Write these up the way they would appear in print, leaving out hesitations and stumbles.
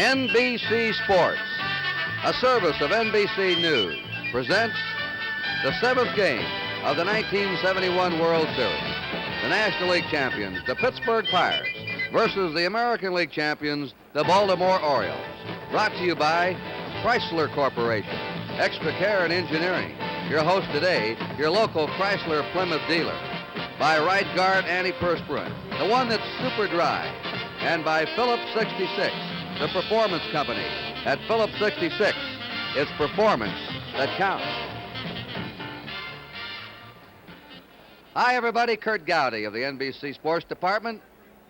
NBC Sports, a service of NBC News, presents the seventh game of the 1971 World Series. The National League champions, the Pittsburgh Pirates, versus the American League champions, the Baltimore Orioles. Brought to you by Chrysler Corporation, Extra Care and Engineering. Your host today, your local Chrysler Plymouth dealer. By Right Guard Antiperspirant, the one that's super dry. And by Phillips 66, the performance company. At Phillips 66, it's performance that counts. Hi, everybody. Kurt Gowdy of the NBC Sports Department.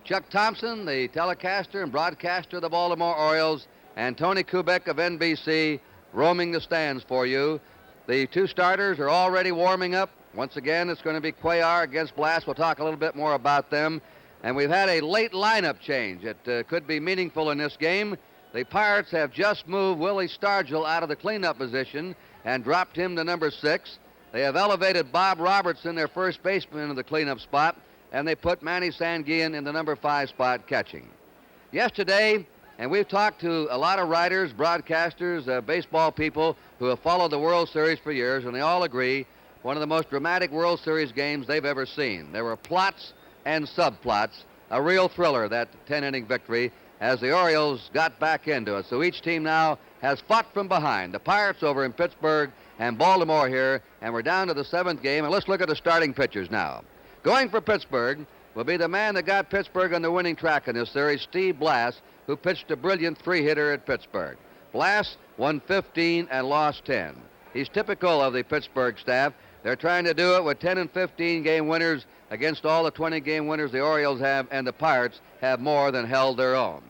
Chuck Thompson, the telecaster and broadcaster of the Baltimore Orioles, and Tony Kubek of NBC roaming the stands for you. The two starters are already warming up. Once again, it's going to be Cuellar against Blass. We'll talk a little bit more about them. And we've had a late lineup change. It could be meaningful in this game. The Pirates have just moved Willie Stargell out of the cleanup position and dropped him to number 6. They have elevated Bob Robertson, their first baseman, into the cleanup spot, and they put Manny Sanguillen in the number 5 spot catching. Yesterday, and we've talked to a lot of writers, broadcasters, baseball people who have followed the World Series for years, and they all agree one of the most dramatic World Series games they've ever seen. There were plots and subplots, a real thriller, that 10-inning victory, as the Orioles got back into it. So each team now has fought from behind. The Pirates over in Pittsburgh and Baltimore here, and we're down to the 7th game, and let's look at the starting pitchers now. Going for Pittsburgh will be the man that got Pittsburgh on the winning track in this series, Steve Blass, who pitched a brilliant 3-hitter at Pittsburgh. Blass won 15 and lost 10. He's typical of the Pittsburgh staff. They're trying to do it with 10 and 15 game winners against all the 20 game winners the Orioles have, and the Pirates have more than held their own.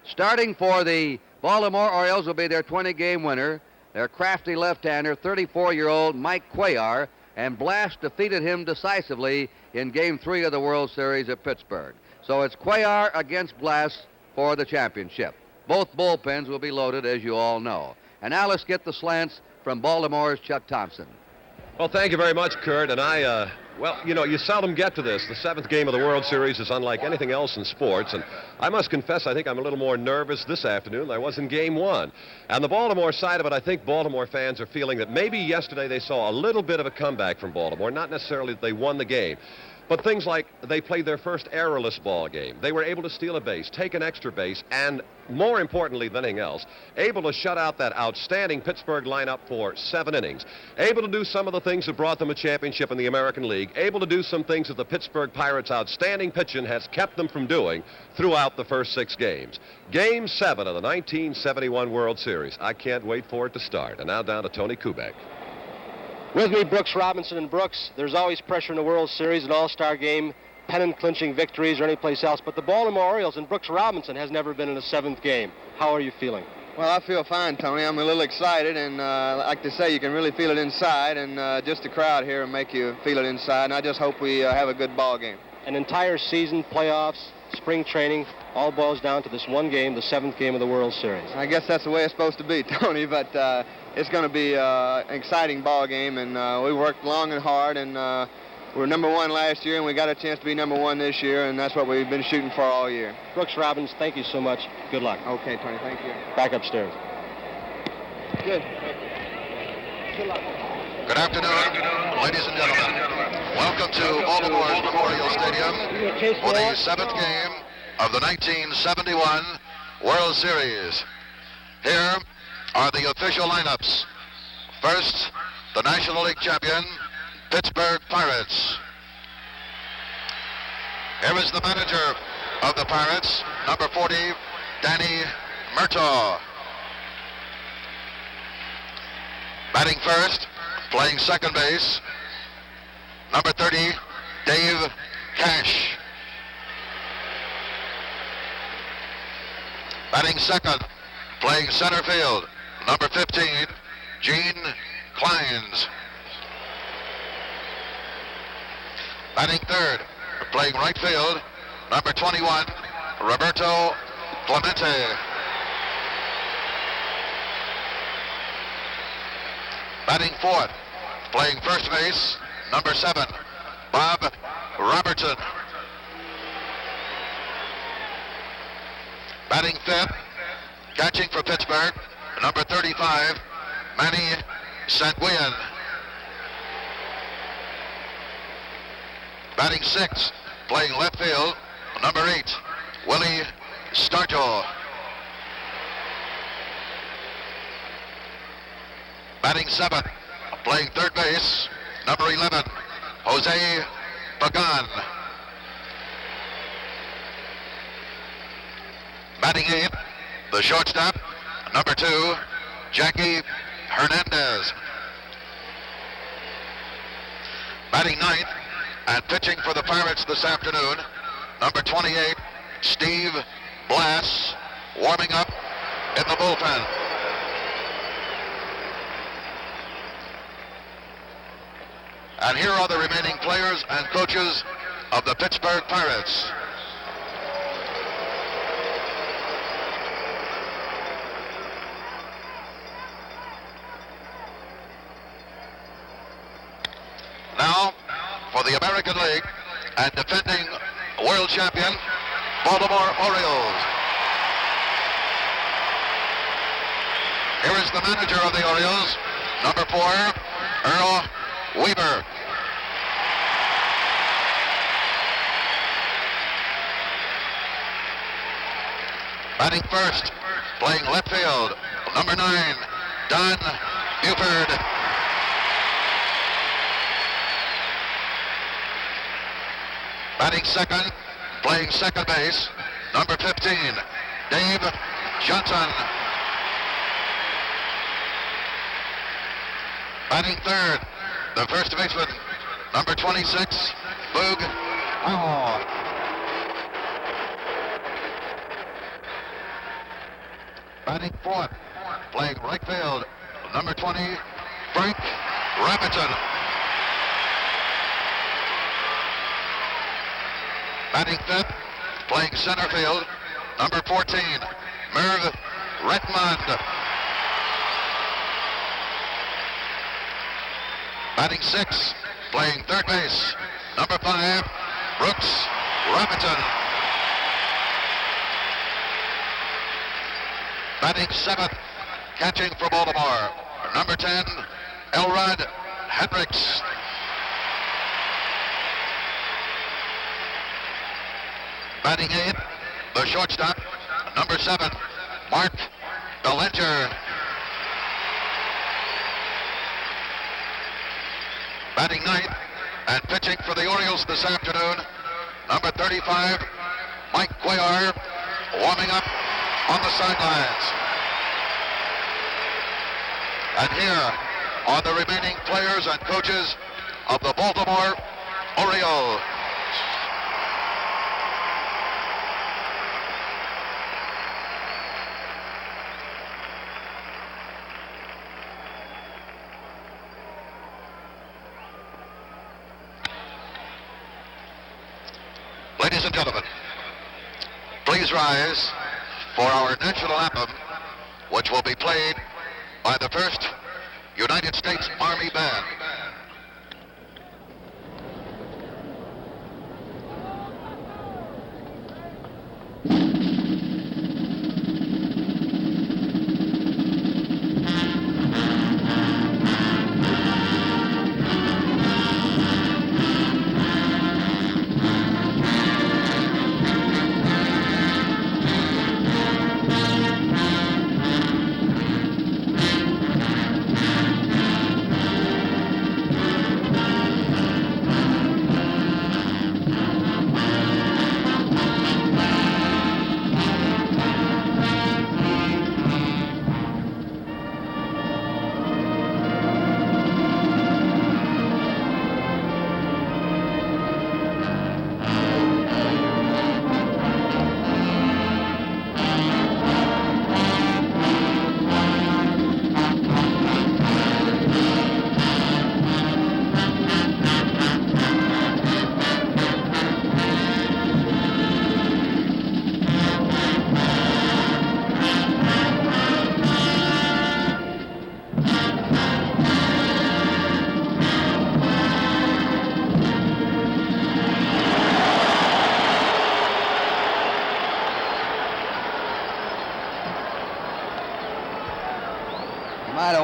Starting for the Baltimore Orioles will be their 20 game winner, their crafty left-hander, 34-year-old Mike Cuellar, and Blass defeated him decisively in Game 3 of the World Series at Pittsburgh. So it's Cuellar against Blass for the championship. Both bullpens will be loaded, as you all know. And now let's get the slants from Baltimore's Chuck Thompson. Well, thank you very much, Kurt. And well, you know, you seldom get to this. The 7th game of the World Series is unlike anything else in sports. And I must confess, I think I'm a little more nervous this afternoon than I was in Game 1. And the Baltimore side of it, I think Baltimore fans are feeling that maybe yesterday they saw a little bit of a comeback from Baltimore. Not necessarily that they won the game, but things like they played their first errorless ball game. They were able to steal a base, take an extra base, and more importantly than anything else, able to shut out that outstanding Pittsburgh lineup for 7 innings. Able to do some of the things that brought them a championship in the American League. Able to do some things that the Pittsburgh Pirates' outstanding pitching has kept them from doing throughout the first 6 games. Game 7 of the 1971 World Series. I can't wait for it to start. And now down to Tony Kubek. With me, Brooks Robinson. And Brooks, there's always pressure in the World Series, an all-star game, pennant-clinching victories or any place else. But the Baltimore Orioles and Brooks Robinson has never been in a 7th game. How are you feeling? Well, I feel fine, Tony. I'm a little excited, and like they say, you can really feel it inside, and just the crowd here will make you feel it inside, and I just hope we have a good ball game. An entire season, playoffs, spring training, all boils down to this one game, the 7th game of the World Series. I guess that's the way it's supposed to be, Tony, but it's going to be an exciting ball game, and we worked long and hard, and we were number 1 last year, and we got a chance to be number 1 this year, and that's what we've been shooting for all year. Brooks Robinson, thank you so much. Good luck. Okay, Tony, thank you. Back upstairs. Good. Good afternoon, ladies and gentlemen. Welcome to Baltimore's Memorial Stadium for the 7th game of the 1971 World Series. Here are the official lineups. First, the National League champion, Pittsburgh Pirates. Here is the manager of the Pirates, number 40, Danny Murtaugh. Batting first, playing second base, number 30, Dave Cash. Batting second, playing center field, number 15, Gene Clines. Batting third, playing right field, number 21, Roberto Clemente. Batting fourth, playing first base, number 7, Bob Robertson. Batting fifth, Catching for Pittsburgh, number 35, Manny Sanguillen. Batting 6, playing left field, number 8, Willie Stargell. Batting 7, playing third base, number 11, Jose Pagan. Batting 8, the shortstop, number 2, Jackie Hernandez. Batting 9th and pitching for the Pirates this afternoon, number 28, Steve Blass, warming up in the bullpen. And here are the remaining players and coaches of the Pittsburgh Pirates. Now, for the American League and defending world champion, Baltimore Orioles. Here is the manager of the Orioles, number 4, Earl Weaver. Batting first, playing left field, number 9, Don Buford. Batting second, playing second base, number 15, Dave Johnson. Batting third, the first baseman, number 26, Boog Powell. Batting fourth, playing right field, number 20, Frank Robinson. Batting fifth, playing center field, number 14, Merv Redmond. Batting sixth, playing third base, number 5, Brooks Robinson. Batting seventh, catching for Baltimore, number 10, Elrod Hendricks. Batting eighth, the shortstop, number 7, Mark Bellinger. Batting ninth and pitching for the Orioles this afternoon, number 35, Mike Cuellar, warming up on the sidelines. And here are the remaining players and coaches of the Baltimore Orioles. Ladies and gentlemen, please rise for our national anthem, which will be played by the 1st United States Army Band.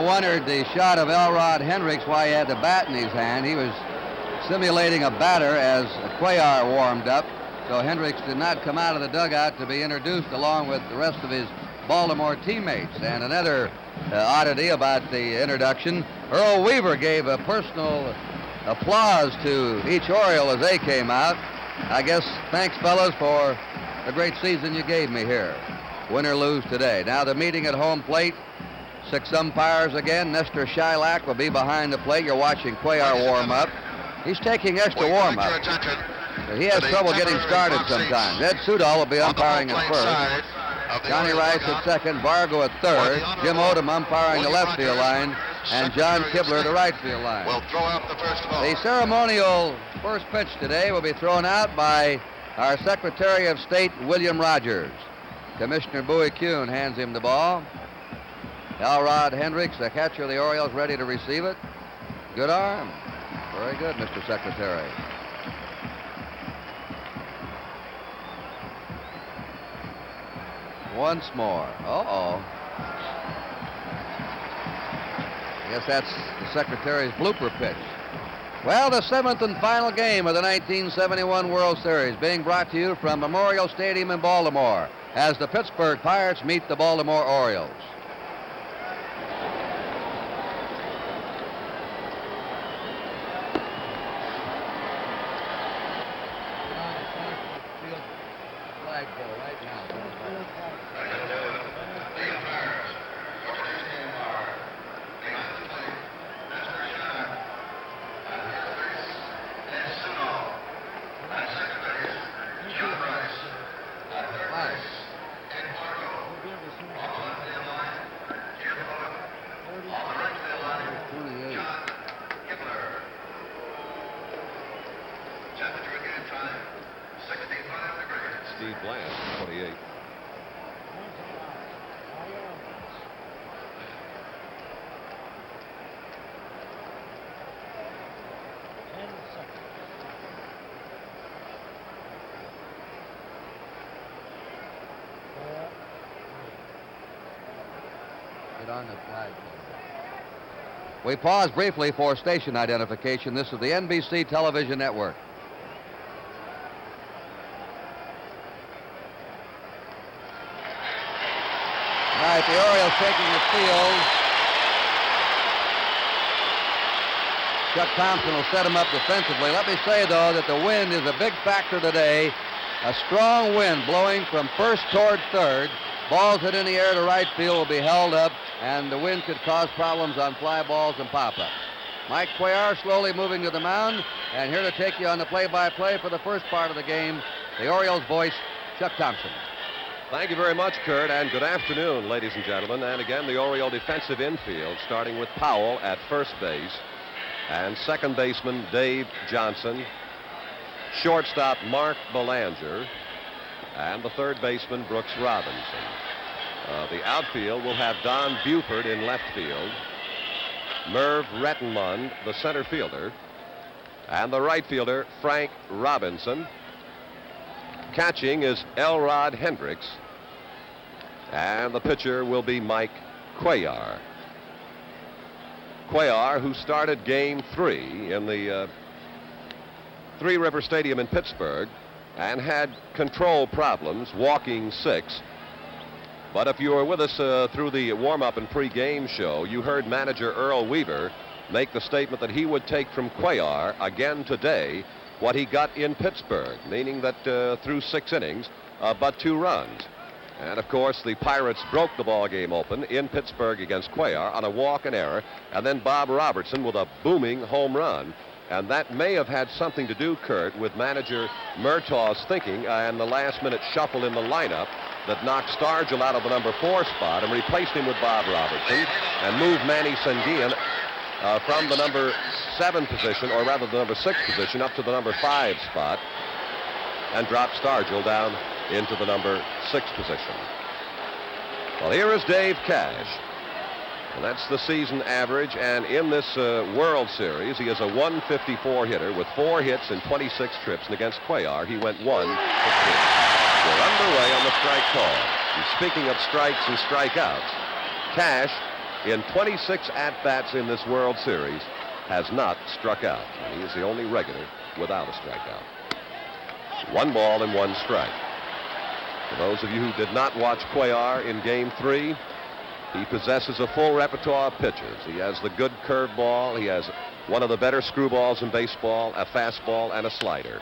wondered the shot of Elrod Hendricks while he had the bat in his hand. He was simulating a batter as Cuellar warmed up. So Hendricks did not come out of the dugout to be introduced along with the rest of his Baltimore teammates. And another oddity about the introduction, Earl Weaver gave a personal applause to each Oriole as they came out. I guess thanks, fellas, for the great season you gave me here. Win or lose today. Now the meeting at home plate. 6 umpires again. Nestor Shylock will be behind the plate. You're watching Cuellar warm up. He's taking extra warm up. He has trouble getting started sometimes. Ed Sudol will be umpiring at first. Johnny Rice at second, Vargo at third, Jim Odom umpiring the left field line, and John Kibler the right field line. We'll throw out the first ball. The ceremonial first pitch today will be thrown out by our Secretary of State, William Rogers. Commissioner Bowie Kuhn hands him the ball. Elrod Hendricks, the catcher of the Orioles, ready to receive it. Good arm. Very good, Mr. Secretary. Once more. Uh-oh. I guess that's the Secretary's blooper pitch. Well, the 7th and final game of the 1971 World Series being brought to you from Memorial Stadium in Baltimore as the Pittsburgh Pirates meet the Baltimore Orioles. On the flag. We pause briefly for station identification. This is the NBC television network. All right, the Orioles taking the field. Chuck Thompson will set him up defensively. Let me say, though, that the wind is a big factor today. A strong wind blowing from first toward third. Balls hit in the air to right field will be held up, and the wind could cause problems on fly balls and pop-ups. Mike Cuellar slowly moving to the mound, and here to take you on the play-by-play for the first part of the game, the Orioles' voice, Chuck Thompson. Thank you very much, Kurt, and good afternoon, ladies and gentlemen. And again, the Oriole defensive infield, starting with Powell at first base, and second baseman Dave Johnson, shortstop Mark Belanger, and the third baseman Brooks Robinson. The outfield will have Don Buford in left field, Merv Rettenmund, the center fielder, and the right fielder Frank Robinson. Catching is Elrod Hendricks, and the pitcher will be Mike Cuellar. Cuellar, who started Game 3 in the Three River Stadium in Pittsburgh and had control problems, walking 6. But if you were with us through the warm-up and pre-game show, you heard manager Earl Weaver make the statement that he would take from Cuellar again today what he got in Pittsburgh, meaning that through 6 innings, but 2 runs. And, of course, the Pirates broke the ball game open in Pittsburgh against Cuellar on a walk and error, and then Bob Robertson with a booming home run. And that may have had something to do, Kurt, with manager Murtaugh's thinking and the last-minute shuffle in the lineup that knocked Stargell out of the number 4 spot and replaced him with Bob Robertson and moved Manny Sanguillen from the number 7 position, or rather the number 6 position, up to the number 5 spot and dropped Stargell down into the number 6 position. Well, here is Dave Cash. And that's the season average, and in this World Series, he is a 154 hitter with 4 hits and 26 trips, and against Cuellar, he went 1 for 3. We're underway on the strike call. And speaking of strikes and strikeouts, Cash in 26 at-bats in this World Series, has not struck out. And he is the only regular without a strikeout. 1 ball and 1 strike. For those of you who did not watch Cuellar in Game 3, he possesses a full repertoire of pitches. He has the good curveball. He has one of the better screwballs in baseball, a fastball, and a slider.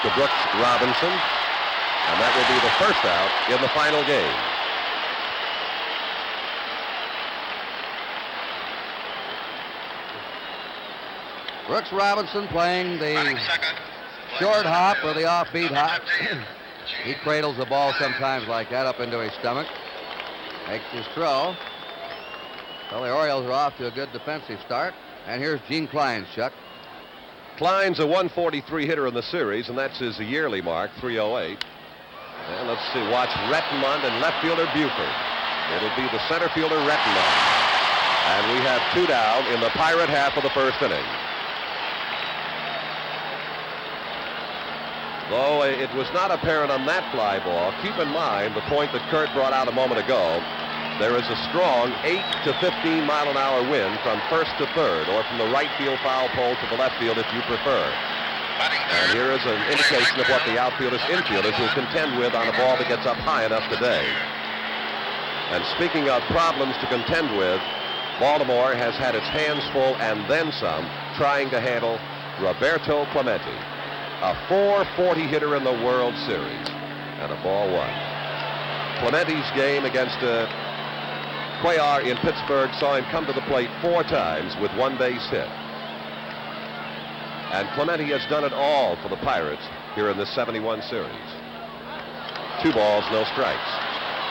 To Brooks Robinson, and that will be the first out in the final game. Brooks Robinson playing the short hop or the offbeat hop. He cradles the ball sometimes like that up into his stomach. Makes his throw. Well, the Orioles are off to a good defensive start. And here's Gene Klein's, Chuck. Klein's a 143 hitter in the series, and that's his yearly mark, 308. And let's see, watch Rettenmund and left fielder Buford. It'll be the center fielder Rettenmund. And we have 2 down in the Pirate half of the first inning. Though it was not apparent on that fly ball, keep in mind the point that Kurt brought out a moment ago. There is a strong 8 to 15 mile an hour wind from first to third, or from the right field foul pole to the left field if you prefer. And here is an indication of what the outfielders, infielders will contend with on a ball that gets up high enough today. And speaking of problems to contend with, Baltimore has had its hands full and then some trying to handle Roberto Clemente, a 440 hitter in the World Series, and a ball 1. Clemente's game against Cuellar in Pittsburgh saw him come to the plate 4 times with 1 base hit. And Clemente has done it all for the Pirates here in the 71 series. 2 balls, no strikes.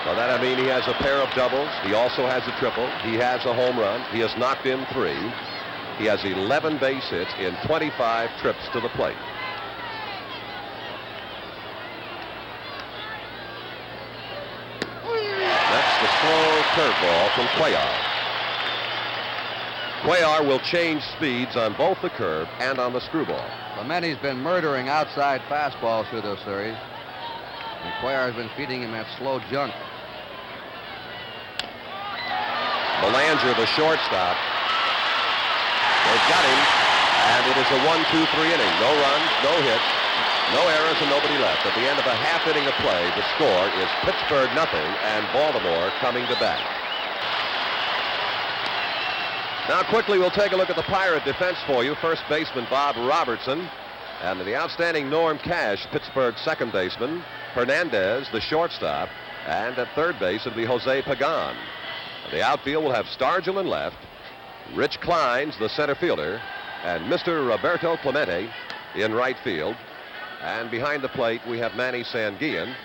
By that I mean he has a pair of doubles. He also has a triple. He has a home run. He has knocked in 3. He has 11 base hits in 25 trips to the plate. That's the slow curveball from Cuellar. Cuellar will change speeds on both the curve and on the screwball. Clemente's been murdering outside fastballs through this series. And Cuellar has been feeding him that slow junk. Belanger, the shortstop. They've got him, and it is a 1-2-3 inning. No runs, no hits, no errors, and nobody left. At the end of a half inning of play, the score is Pittsburgh 0 and Baltimore coming to bat. Now quickly we'll take a look at the Pirate defense for you. First baseman Bob Robertson, and the outstanding Norm Cash, Pittsburgh's second baseman. Hernandez, the shortstop, and at third base it'll be Jose Pagan. The outfield will have Stargell in left, Rich Kleins, the center fielder, and Mr. Roberto Clemente in right field. And behind the plate we have Manny Sanguillen,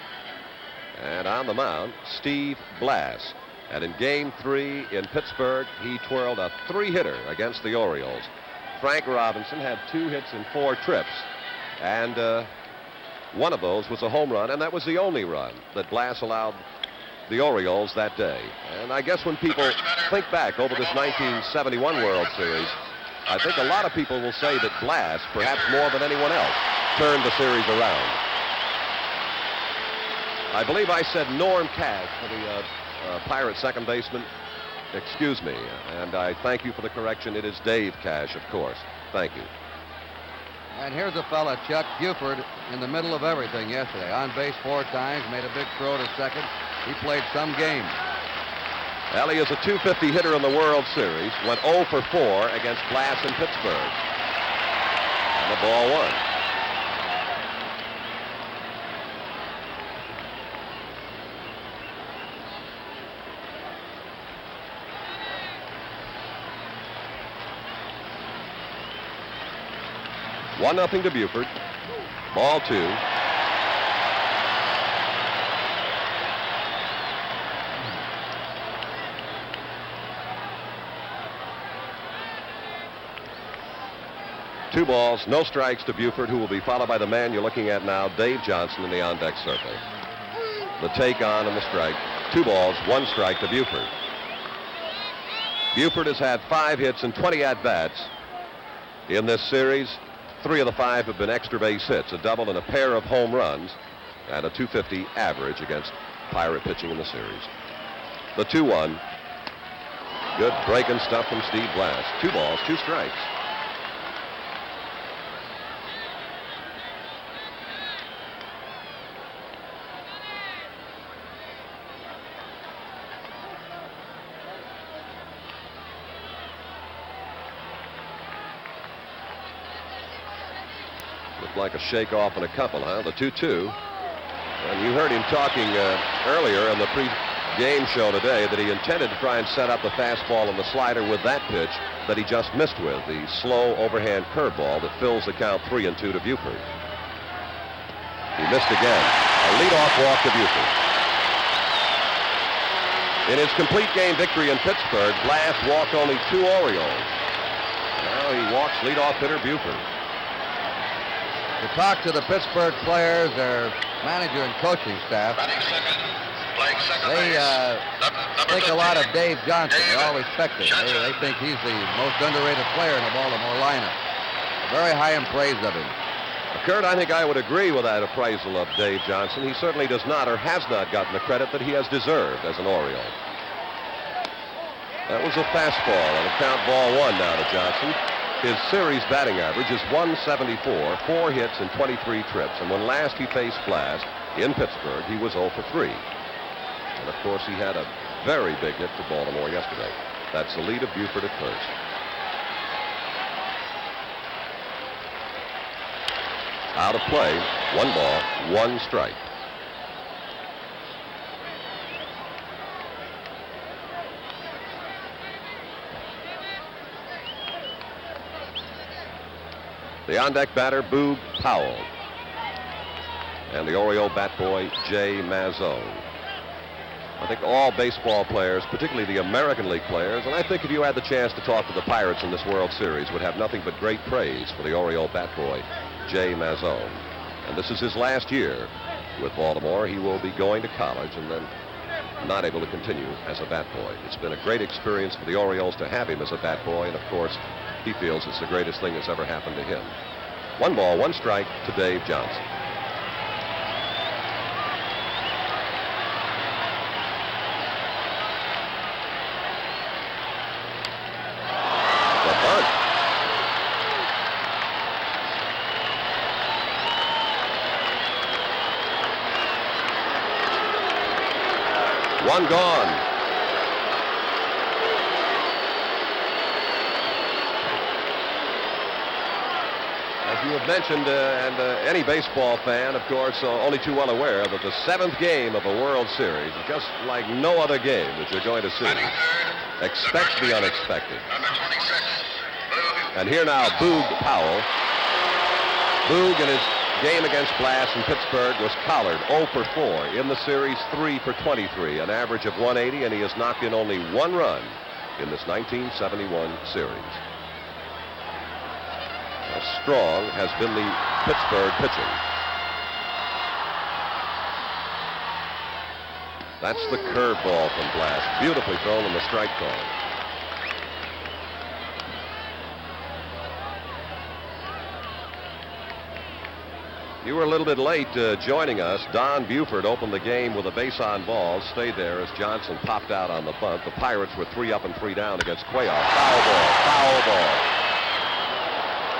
and on the mound Steve Blass. And in Game 3 in Pittsburgh, he twirled a 3-hitter against the Orioles. Frank Robinson had 2 hits in 4 trips, and one of those was a home run, and that was the only run that Blass allowed the Orioles that day. And I guess when people think back over this 1971 World Series, I think a lot of people will say that Blass, perhaps more than anyone else, turned the series around. I believe I said Norm Cash for the Pirate second baseman. Excuse me, and I thank you for the correction. It is Dave Cash, of course. Thank you. And here's a fella, Chuck Buford, in the middle of everything yesterday. On base 4 times, made a big throw to second. He played some game. Well, he is a 250 hitter in the World Series. Went 0 for 4 against Blass in Pittsburgh. And the ball 1. One nothing to Buford. Ball 2. Two balls, no strikes to Buford, who will be followed by the man you're looking at now, Dave Johnson, in the on-deck circle. The take on and the strike. 2 balls, 1 strike to Buford. Buford has had 5 hits and 20 at-bats in this series. 3 of the 5 have been extra base hits, a double and a pair of home runs, and a .250 average against Pirate pitching in the series. The 2-1, Good breaking stuff from Steve Blass. 2 balls, 2 strikes. Looked like a shake-off and a couple, huh? The 2-2. And you heard him talking earlier in the pre-game show today that he intended to try and set up the fastball and the slider with that pitch that he just missed with, the slow overhand curveball that fills the count 3-2 to Buford. He missed again. A leadoff walk to Buford. In his complete game victory in Pittsburgh, Blass walked only 2 Orioles. Now he walks leadoff hitter Buford. To talk to the Pittsburgh players, their manager and coaching staff, they think a lot of Dave Johnson. They all respect him. They think he's the most underrated player in the Baltimore lineup. Very high in praise of him. Kurt, I think I would agree with that appraisal of Dave Johnson. He certainly does not or has not gotten the credit that he has deserved as an Oriole. That was a fastball and a count ball 1 now to Johnson. His series batting average is 174, 4 hits and 23 trips. And when last he faced Blass in Pittsburgh, he was 0 for 3. And of course, he had a very big hit for Baltimore yesterday. That's the lead of Buford at first. Out of play, 1 ball, 1 strike. The on-deck batter, Boog Powell. And the Oriole bat boy, Jay Mazzone. I think all baseball players, particularly the American League players, and I think if you had the chance to talk to the Pirates in this World Series, would have nothing but great praise for the Oriole bat boy, Jay Mazzone. And this is his last year with Baltimore. He will be going to college and then not able to continue as a bat boy. It's been a great experience for the Orioles to have him as a bat boy, and of course, he feels it's the greatest thing that's ever happened to him. 1 ball, 1 strike to Dave Johnson. The bunt. One gone. You have mentioned, and any baseball fan, of course, only too well aware that the 7th game of a World Series is just like no other game that you're going to see. Expect the unexpected. And here now, Boog Powell. Boog in his game against Blass in Pittsburgh was collared 0 for 4. In the series, 3 for 23, an average of 180, and he has knocked in only 1 run in this 1971 series. Strong has been the Pittsburgh pitching. That's the curveball from Blass. Beautifully thrown in the strike zone. You were a little bit late joining us. Don Buford opened the game with a base on balls, stayed there as Johnson popped out on the bunt. The Pirates were 3 up and 3 down against Cuellar. Foul ball, foul ball.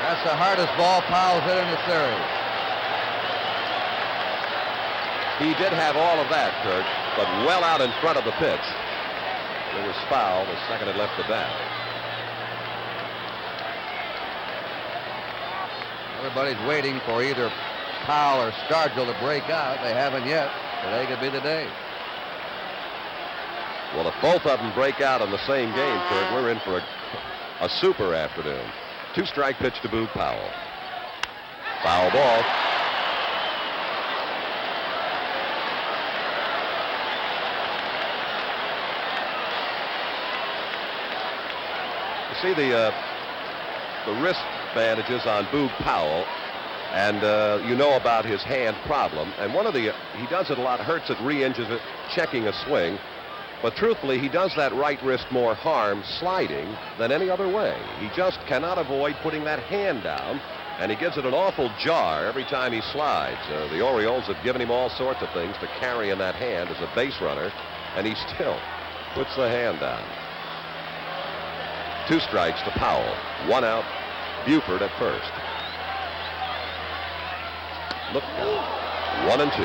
That's the hardest ball Powell's hit in the series. He did have all of that, Kurt, but well out in front of the pitch. It was foul. The second had left the bat. Everybody's waiting for either Powell or Stargell to break out. They haven't yet. Today could be the day. Well, if both of them break out in the same game, Kurt, we're in for a super afternoon. 2-strike pitch to Boog Powell. Foul ball. You see the wrist bandages on Boog Powell, and you know about his hand problem. And he does it a lot, hurts it, re-injures it, checking a swing. But truthfully, he does that right wrist more harm sliding than any other way. He just cannot avoid putting that hand down, and he gives it an awful jar every time he slides. The Orioles have given him all sorts of things to carry in that hand as a base runner, and he still puts the hand down. 2 strikes to Powell. 1 out. Buford at first. Look now. 1 and 2.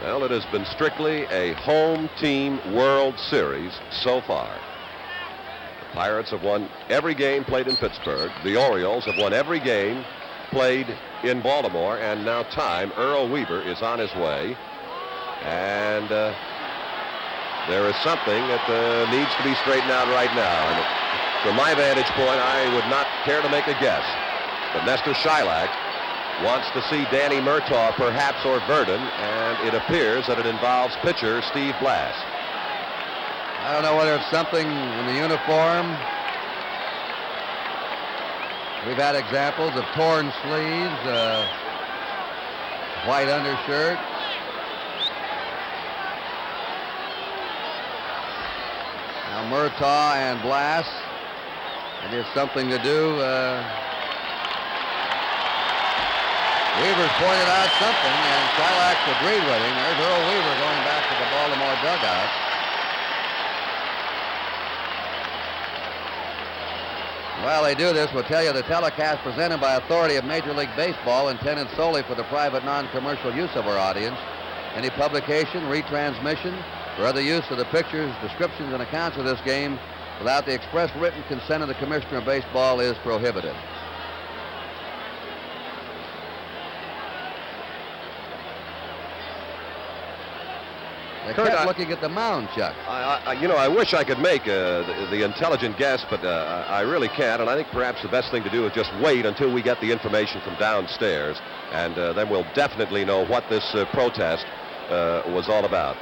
Well, it has been strictly a home team World Series so far. The Pirates have won every game played in Pittsburgh. The Orioles have won every game played in Baltimore, and now time. Earl Weaver is on his way, and there is something that needs to be straightened out right now. And from my vantage point, I would not care to make a guess, but Nestor Shylock wants to see Danny Murtaugh perhaps or Verdon, and it appears that it involves pitcher Steve Blass. I don't know whether it's something in the uniform. We've had examples of torn sleeves, white undershirt. Now Murtaugh and Blass, it is something to do. Weaver's pointed out something, and Shylock's agreed with him. There's Earl Weaver going back to the Baltimore dugout. While they do this, we'll tell you the telecast presented by authority of Major League Baseball, intended solely for the private, non-commercial use of our audience. Any publication, retransmission, or other use of the pictures, descriptions, and accounts of this game without the express written consent of the Commissioner of Baseball is prohibited. They kept looking at the mound, Chuck. I wish I could make the intelligent guess, but I really can't. And I think perhaps the best thing to do is just wait until we get the information from downstairs, and then we'll definitely know what this protest was all about.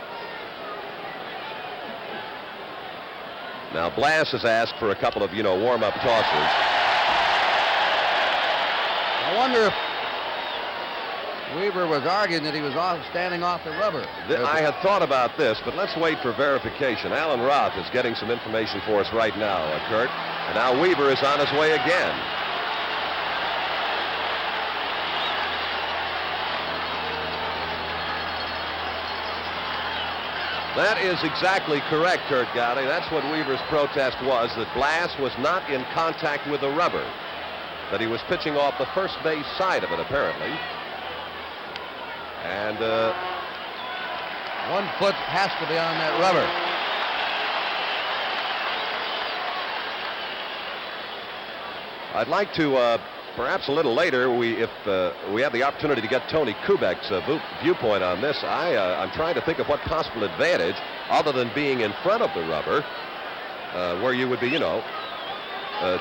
Now, Blass has asked for a couple of, warm-up tosses. I wonder if Weaver was arguing that he was standing off the rubber. I had thought about this, but let's wait for verification. Alan Roth is getting some information for us right now, Kurt. And now Weaver is on his way again. That is exactly correct, Kurt Gowdy. That's what Weaver's protest was, that Blass was not in contact with the rubber, that he was pitching off the first base side of it, apparently. And 1 foot has to be on that rubber. I'd like to, perhaps a little later, if we have the opportunity to get Tony Kubek's viewpoint on this. I'm trying to think of what possible advantage, other than being in front of the rubber, where you would be,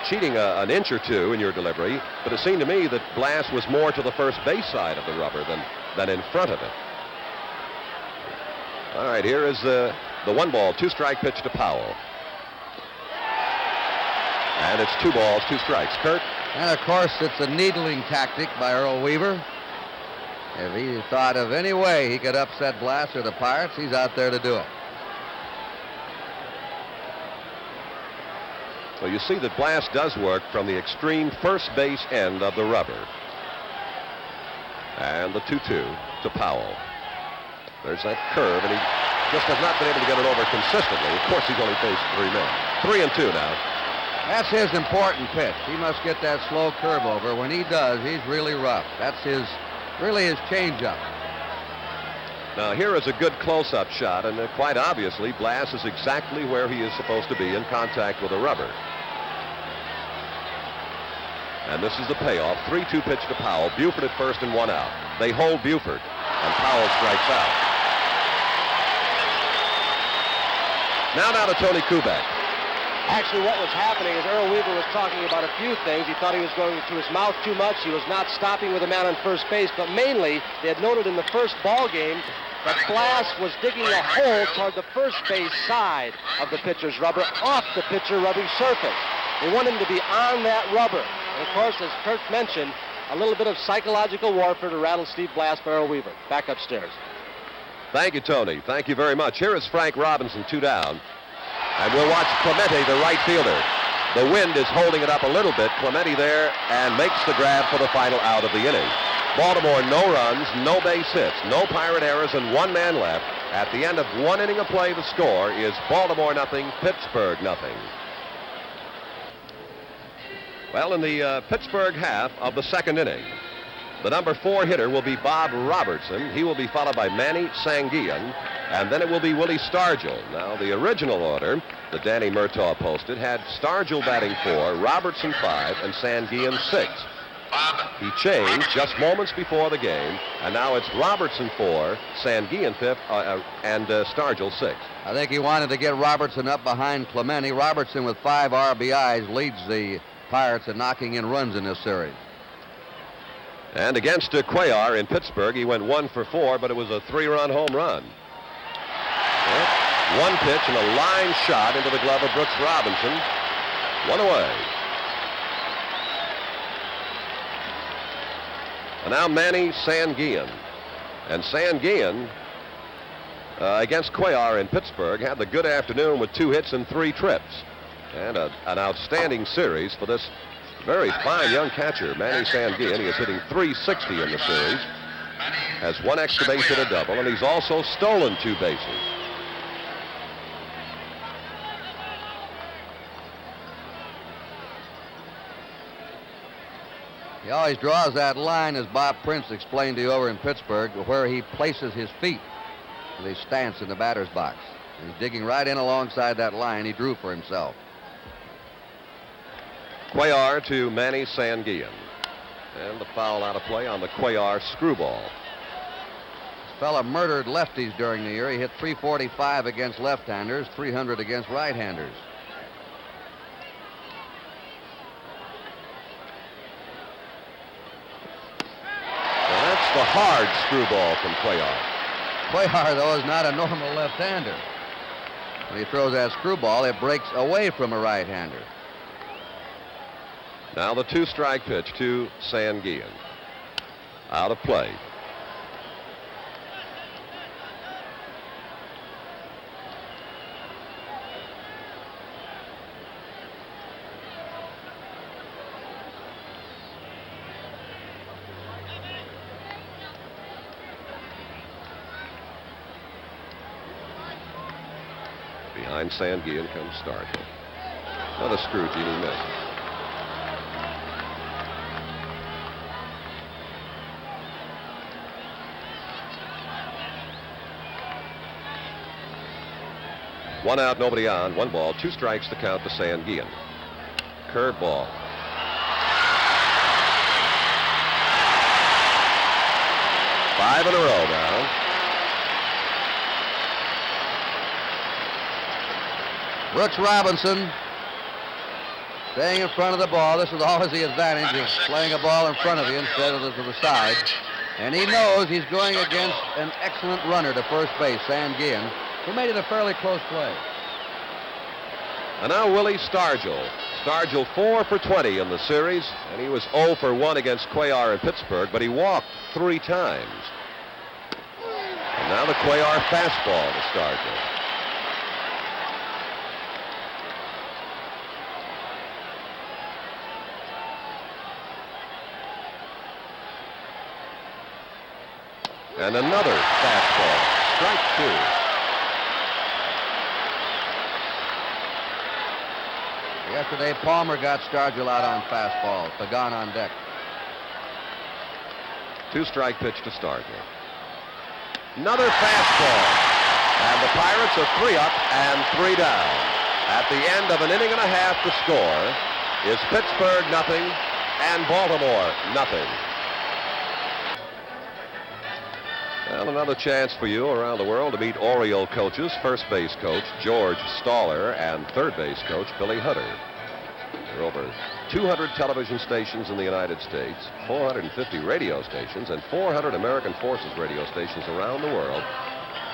cheating an inch or two in your delivery. But it seemed to me that Blass was more to the first base side of the rubber than in front of it. All right, here is the 1-ball, 2-strike pitch to Powell. And it's 2 balls, 2 strikes. Kurt? And, of course, it's a needling tactic by Earl Weaver. If he thought of any way he could upset Blass or the Pirates, he's out there to do it. So you see that Blass does work from the extreme first base end of the rubber. And the 2-2 to Powell. There's that curve, and he just has not been able to get it over consistently. Of course, he's only faced 3 men. 3 and 2 now. That's his important pitch. He must get that slow curve over. When he does, he's really rough. That's really his changeup. Now, here is a good close-up shot, and quite obviously, Blass is exactly where he is supposed to be, in contact with the rubber. And this is the payoff. 3-2 pitch to Powell. Buford at first and 1 out. They hold Buford, and Powell strikes out. Now down to Tony Kubek. Actually, what was happening is Earl Weaver was talking about a few things. He thought he was going to his mouth too much. He was not stopping with a man on first base, but mainly they had noted in the first ball game that Blass was digging a hole toward the first base side of the pitcher's rubber, off the pitcher rubbing surface. They want him to be on that rubber. And of course, as Kurt mentioned, a little bit of psychological warfare to rattle Steve Blass for Earl Weaver. Back upstairs. Thank you, Tony. Thank you very much. Here is Frank Robinson, 2 down. And we'll watch Clemente, the right fielder. The wind is holding it up a little bit. Clemente there and makes the grab for the final out of the inning. Baltimore, no runs, no base hits, no Pirate errors, and 1 man left. At the end of 1 inning of play, the score is Baltimore nothing, Pittsburgh nothing. Well, in the Pittsburgh half of the 2nd inning, the number 4 hitter will be Bob Robertson. He will be followed by Manny Sanguillen, and then it will be Willie Stargell. Now, the original order that Danny Murtaugh posted had Stargell batting 4, Robertson 5, and Sanguillen 6. He changed just moments before the game, and now it's Robertson 4, Sanguillen 5th, and Stargell 6. I think he wanted to get Robertson up behind Clemente. Robertson with 5 RBIs leads the Pirates in knocking in runs in this series. And against Cuellar in Pittsburgh, he went 1 for 4, but it was a 3-run home run. Well, 1 pitch and a line shot into the glove of Brooks Robinson. 1 away. And now Manny Sanguillen. And Sanguillen, against Cuellar in Pittsburgh, had the good afternoon with 2 hits and 3 trips. And an outstanding series for this very fine young catcher, Manny Sanguillen. He is hitting .360 in the series. Has 1 extra base hit, a double, and he's also stolen 2 bases. He always draws that line, as Bob Prince explained to you over in Pittsburgh, where he places his feet with his stance in the batter's box. He's digging right in alongside that line he drew for himself. Cuellar to Manny Sanguillen. And the foul out of play on the Cuellar screwball. This fella murdered lefties during the year. He hit .345 against left-handers, .300 against right-handers. That's the hard screwball from Cuellar. Cuellar, though, is not a normal left-hander. When he throws that screwball, it breaks away from a right-hander. Now the 2-strike pitch to Sanguillen. Out of play. Behind Sanguillen comes Stargell. Another screw Genie missed. One out, nobody on. 1 ball, 2 strikes to count to Sanguillen. Curveball. Five in a row now. Brooks Robinson staying in front of the ball. This is always the advantage of playing a ball in front of you instead of to the side. And he knows he's going against an excellent runner to first base, Sanguillen, who made it a fairly close play. And now Willie Stargell. Stargell 4 for 20 in the series, and he was 0 for 1 against Cuellar in Pittsburgh, but he walked 3 times. And now the Cuellar fastball to Stargell. And another fastball, strike 2. Yesterday, Palmer got Stargell out on fastball. Pagan on deck. 2-strike pitch to Stargell. Another fastball. And the Pirates are 3 up and 3 down. At the end of an inning and a half, the score is Pittsburgh nothing and Baltimore nothing. Well, another chance for you around the world to meet Oriole coaches, first base coach George Staller and third base coach Billy Hutter. There are over 200 television stations in the United States, 450 radio stations, and 400 American Forces radio stations around the world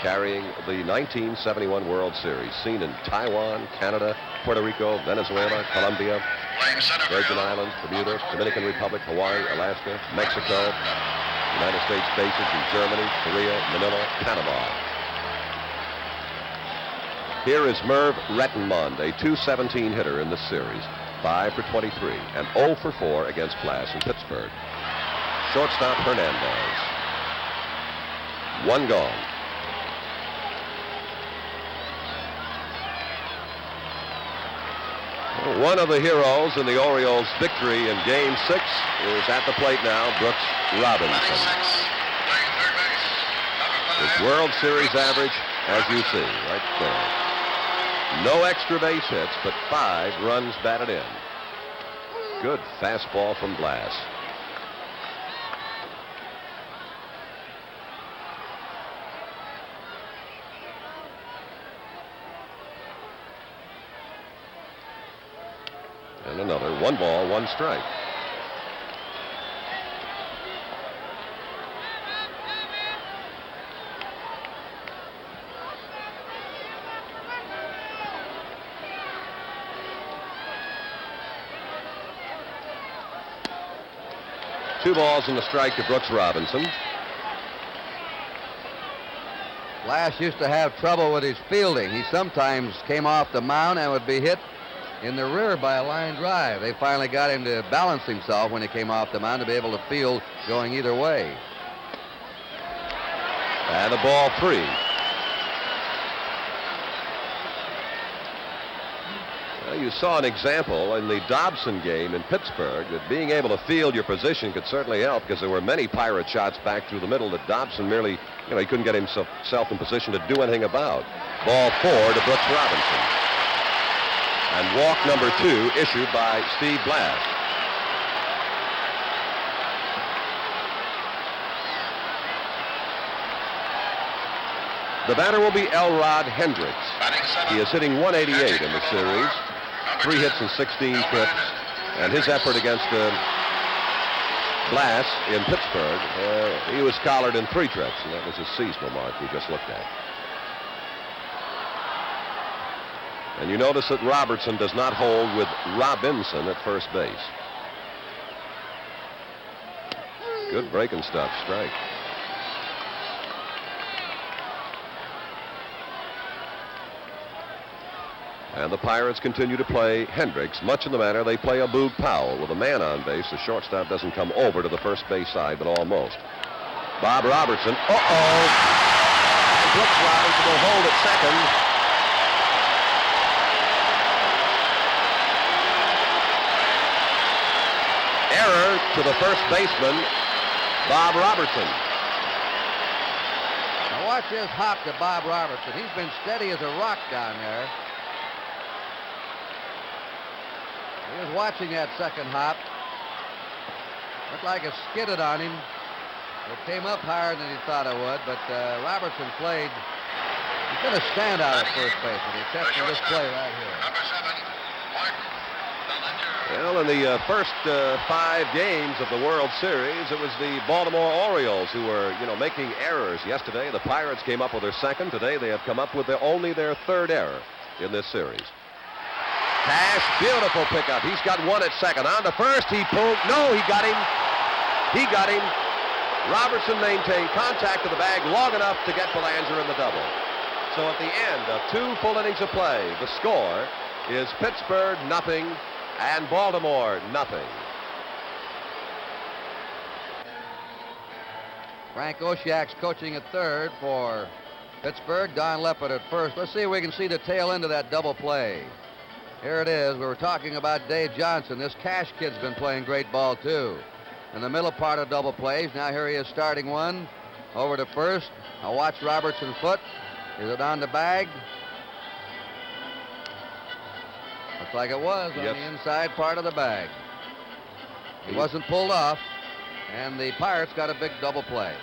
carrying the 1971 World Series, seen in Taiwan, Canada, Puerto Rico, Venezuela, Colombia, Virgin Islands, Bermuda, Dominican Republic, Hawaii, Alaska, Mexico, United States bases in Germany, Korea, Manila, Panama. Here is Merv Rettenmund, a .217 hitter in this series, 5 for 23, and 0 for 4 against Class in Pittsburgh. Shortstop Hernandez. 1 gone. One of the heroes in the Orioles' victory in Game 6 is at the plate now, Brooks Robinson. His World Series average, as you see, right there. No extra base hits, but 5 runs batted in. Good fastball from Blass. And another 1 ball, 1 strike. Two balls and a strike to Brooks Robinson. Blass used to have trouble with his fielding. He sometimes came off the mound and would be hit in the rear by a line drive. They finally got him to balance himself when he came off the mound to be able to field going either way. And a ball 3. Well, you saw an example in the Dobson game in Pittsburgh that being able to field your position could certainly help, because there were many Pirate shots back through the middle that Dobson merely, he couldn't get himself in position to do anything about. Ball 4 to Brooks Robinson. And walk number 2 issued by Steve Blass. The batter will be Elrod Hendricks. He is hitting .188 in the series. 3 hits and 16 trips. And his effort against Blass in Pittsburgh, he was collared in 3 trips, and that was his seasonal mark we just looked at. And you notice that Robertson does not hold with Robinson at first base. Good breaking stuff, strike. And the Pirates continue to play Hendricks, much in the manner they play a Boog Powell. With a man on base, the shortstop doesn't come over to the first base side, but almost. Bob Robertson, and Brooks Robinson will hold at second. Error to the first baseman, Bob Robertson. Now watch this hop to Bob Robertson. He's been steady as a rock down there. He was watching that second hop. Looked like it skidded on him. It came up higher than he thought it would, but Robertson played. He's going to stand out at first base, and he catches this play right here. Well, in the first 5 games of the World Series, it was the Baltimore Orioles who were, making errors. Yesterday, the Pirates came up with their second. Today, they have come up with only their 3rd error in this series. Cash, beautiful pickup. He's got 1 at second. On to first, he pulled. No, he got him. He got him. Robertson maintained contact with the bag long enough to get Belanger in the double. So at the end of 2 full innings of play, the score is Pittsburgh 0 and Baltimore 0. Frank Oshiak's coaching at third for Pittsburgh. Don Leppert at first. Let's see if we can see the tail end of that double play. Here it is. We were talking about Dave Johnson. This Cash kid's been playing great ball, too. In the middle part of double plays. Now here he is starting one. Over to first. Now watch Robertson's foot. Is it on the bag? Looks like it was on the inside part of the bag. He wasn't pulled off, and the Pirates got a big double play.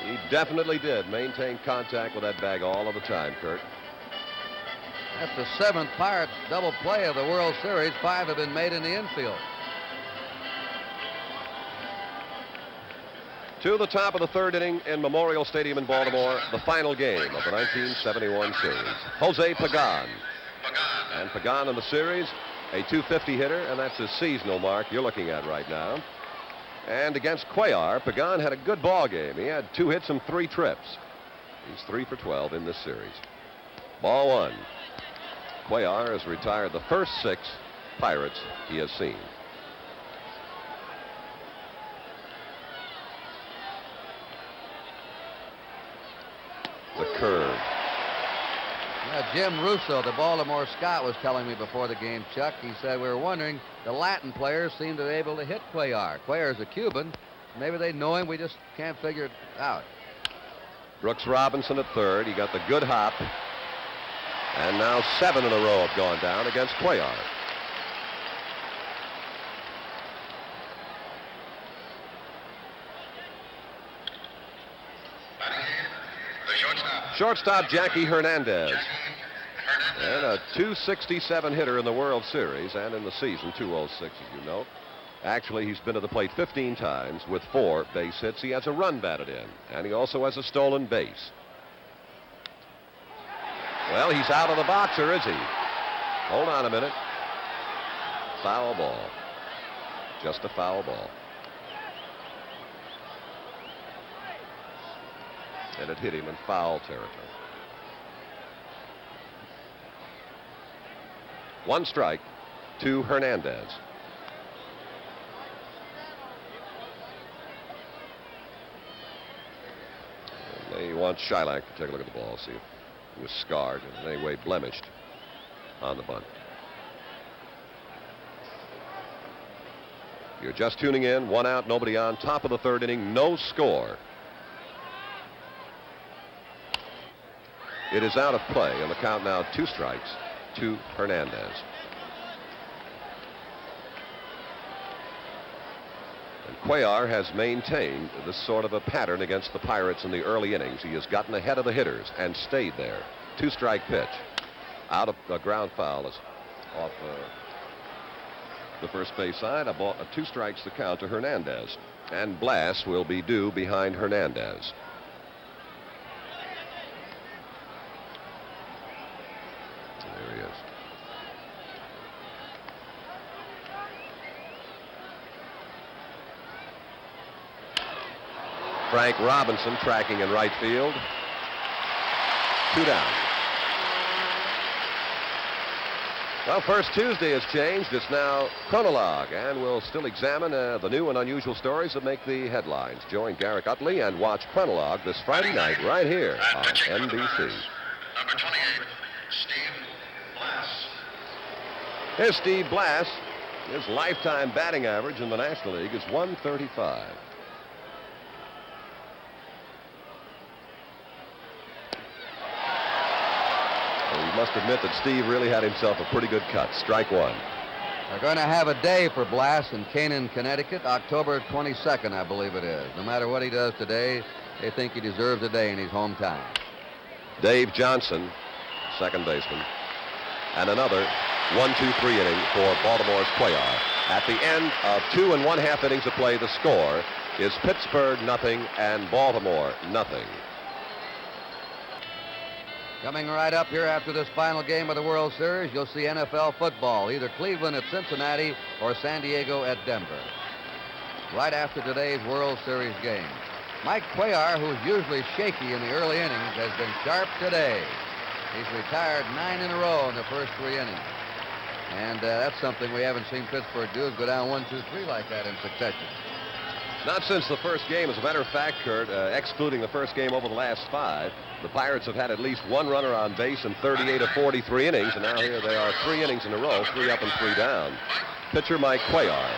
He definitely did maintain contact with that bag all of the time, Kurt. That's the 7th Pirates double play of the World Series. 5 have been made in the infield. To the top of the 3rd inning in Memorial Stadium in Baltimore, the final game of the 1971 series. Jose Pagan. And Pagan in the series, a .250 hitter, and that's his seasonal mark you're looking at right now. And against Cuellar, Pagan had a good ball game. He had 2 hits and 3 trips. He's 3 for 12 in this series. Ball 1. Cuellar has retired the first 6 Pirates he has seen. The curve. Jim Russo, the Baltimore scout, was telling me before the game, Chuck. He said we were wondering, the Latin players seem to be able to hit Cuellar. Cuellar's a Cuban. Maybe they know him. We just can't figure it out. Brooks Robinson at third. He got the good hop. And now 7 in a row have gone down against Cuellar. Shortstop Jackie Hernandez. And a .267 hitter in the World Series and in the season, .206 as you know. Actually, he's been to the plate 15 times with 4 base hits. He has a run batted in, and he also has a stolen base. Well, he's out of the box, or is he? Hold on a minute. Foul ball. Just a foul ball. And it hit him in foul territory. 1 strike to Hernandez. And they want Shylock to take a look at the ball, see if he was scarred and in any way blemished on the bunt. You're just tuning in. 1 out, nobody on. Top of the 3rd inning, no score. It is out of play, and the count now 2 strikes to Hernandez. And Cuellar has maintained this sort of a pattern against the Pirates in the early innings. He has gotten ahead of the hitters and stayed there. 2-strike pitch. Out of the ground foul is off the first base side. 2 strikes the count to Hernandez. And Blas will be due behind Hernandez. There he is. Frank Robinson tracking in right field. 2 down. Well, First Tuesday has changed. It's now Chronologue, and we'll still examine the new and unusual stories that make the headlines. Join Garrick Utley and watch Chronologue this Friday night right here on NBC. Number 28, Steve Blas. Here's Steve Blas. His lifetime batting average in the National League is .135. You must admit that Steve really had himself a pretty good cut. Strike 1. They're going to have a day for Blas in Canaan, Connecticut, October 22nd, I believe it is. No matter what he does today, they think he deserves a day in his hometown. Dave Johnson, second baseman, and another 1-2-3 inning for Baltimore's Cuellar. At the end of 2 1/2 innings of play, the score is Pittsburgh 0 and Baltimore 0. Coming right up here after this final game of the World Series, you'll see NFL football, either Cleveland at Cincinnati or San Diego at Denver. Right after today's World Series game. Mike Cuellar, who's usually shaky in the early innings, has been sharp today. He's retired 9 in a row in the first 3 innings. And that's something we haven't seen Pittsburgh do, is go down 1, 2, 3 like that in succession. Not since the first game. As a matter of fact, Kurt, excluding the first game over the last 5, the Pirates have had at least 1 runner on base in 38 of 43 innings, and now here they are 3 innings in a row, 3 up and 3 down. Pitcher Mike Cuellar.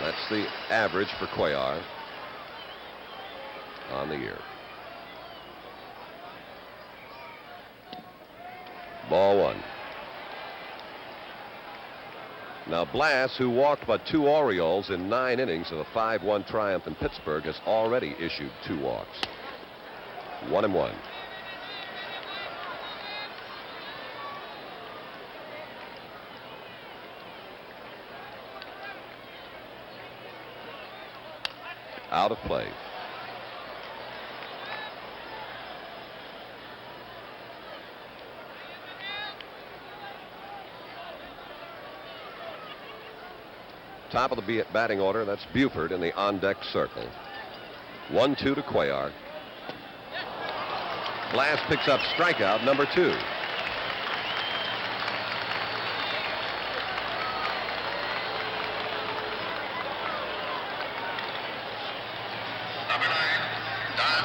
That's the average for Cuellar on the year. Ball 1. Now Blas, who walked but 2 Orioles in 9 innings of a 5-1 triumph in Pittsburgh, has already issued 2 walks. 1-1. Out of play. Top of the batting order, that's Buford in the on-deck circle. 1-2 to Cuellar. Blas picks up strikeout number 2. Number 9, Don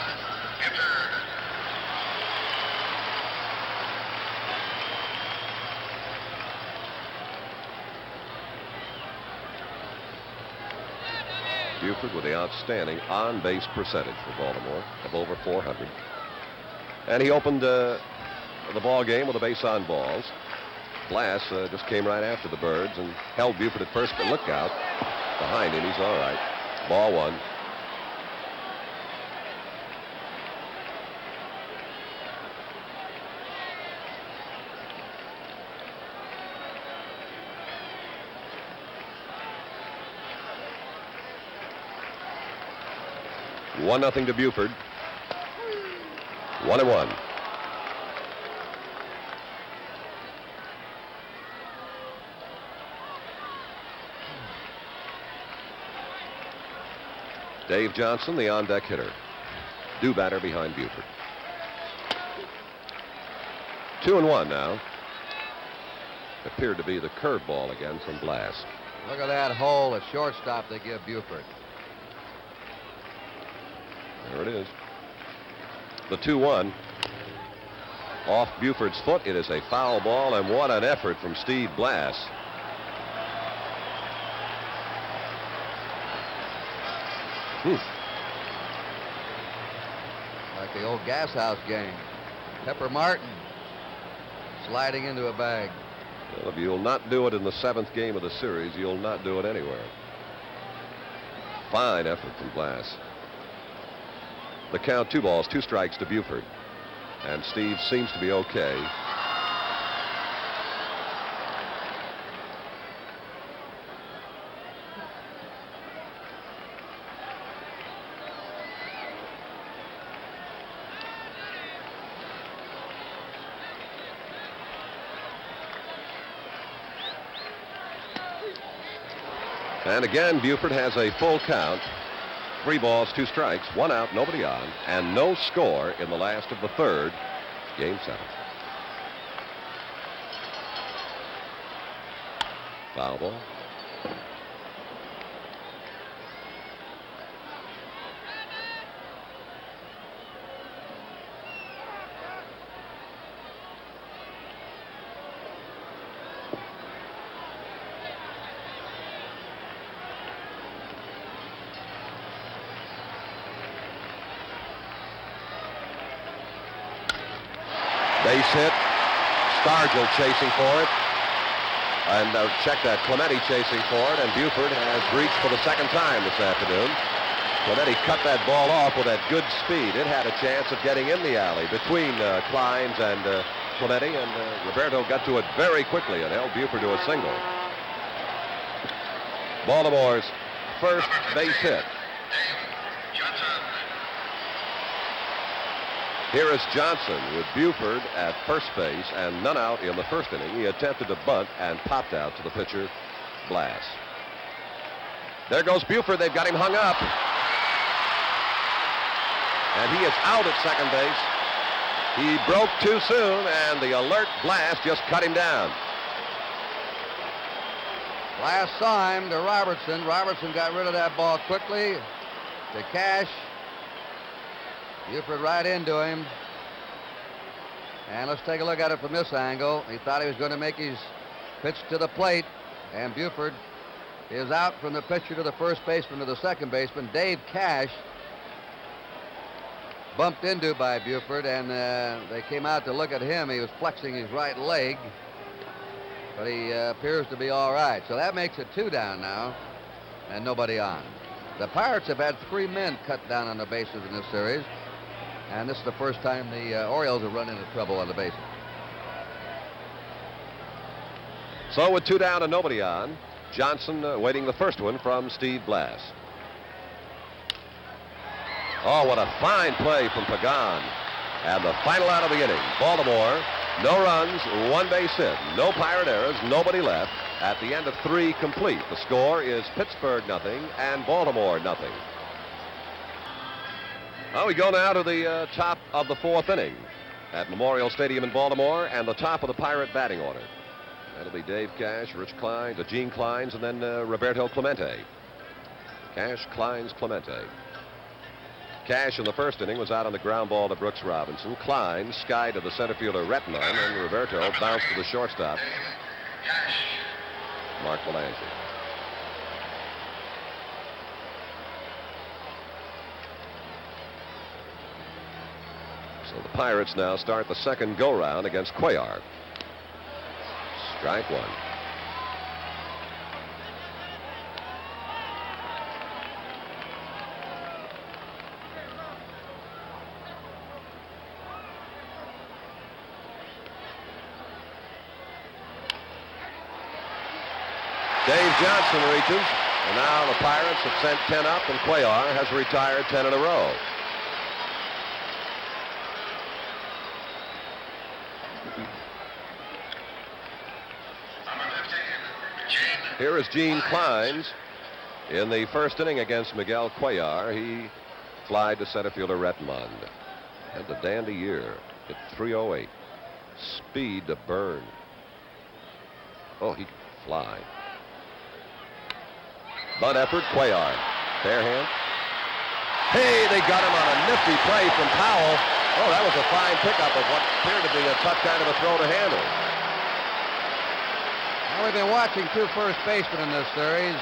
Buford with the outstanding on-base percentage for Baltimore of over 400. And he opened the ball game with a base on balls. Glass just came right after the Birds and held Buford at first, but look out. Behind him, he's all right. Ball one. One nothing to Buford. 1-1. Dave Johnson, the on-deck hitter. Due batter behind Buford. 2-1 now. Appeared to be the curveball again from Blass. Look at that hole at shortstop they give Buford. There it is. The 2-1. Off Buford's foot. It is a foul ball, and what an effort from Steve Blass. Like the old gas house game. Pepper Martin sliding into a bag. Well, if you'll not do it in the 7th game of the series, you'll not do it anywhere. Fine effort from Blass. The count, 2 balls, 2 strikes to Buford. And Steve seems to be okay. And again, Buford has a full count. 3 balls, 2 strikes, 1 out, nobody on, and no score in the last of the 3rd, game 7. Foul ball. Base hit. Stargell chasing for it. And check that. Clemente chasing for it. And Buford has reached for the 2nd time this afternoon. Clemente cut that ball off with that good speed. It had a chance of getting in the alley between Clines and Clemente. And Roberto got to it very quickly and held Buford to a single. Baltimore's first base hit. Here is Johnson with Buford at first base and none out in the 1st inning. He attempted to bunt and popped out to the pitcher, Blass. There goes Buford. They've got him hung up. And he is out at 2nd base. He broke too soon, and the alert Blass just cut him down. Blass saw him to Robertson. Robertson got rid of that ball quickly to Cash. Buford right into him. And let's take a look at it from this angle. He thought he was going to make his pitch to the plate. And Buford is out from the pitcher to the first baseman to the second baseman. Dave Cash bumped into by Buford, and they came out to look at him. He was flexing his right leg, but he appears to be all right. So that makes it 2 down now and nobody on. The Pirates have had 3 men cut down on the bases in this series. And this is the first time the Orioles have run into trouble on the bases. So with 2 down and nobody on, Johnson waiting the first one from Steve Blass. Oh, what a fine play from Pagan. And the final out of the inning. Baltimore, no runs, 1 base hit, no Pirate errors, nobody left. At the end of 3 complete, the score is Pittsburgh nothing and Baltimore nothing. Well, we go now to the top of the 4th inning at Memorial Stadium in Baltimore, and the top of the Pirate batting order. That'll be Dave Cash, Rich Clines, Gene Clines, and then Roberto Clemente. Cash, Clines, Clemente. Cash in the 1st inning was out on the ground ball to Brooks Robinson. Clines skied to the center fielder Retman, and Roberto bounced to the shortstop, Mark Belanger. So the Pirates now start the second go-round against Cuellar. Strike one. Dave Johnson reaches, and now the Pirates have sent 10 up, and Cuellar has retired 10 in a row. Here is Gene Kleins in the first inning against Miguel Cuellar. He flied to center fielder Retmond. Had the dandy year at 308. Speed to burn. Oh, he could fly. Bunt effort, Cuellar. Fair hand. Hey, they got him on a nifty play from Powell. Oh, that was a fine pickup of what appeared to be a tough kind of a throw to handle. Now, we've been watching two first basemen in this series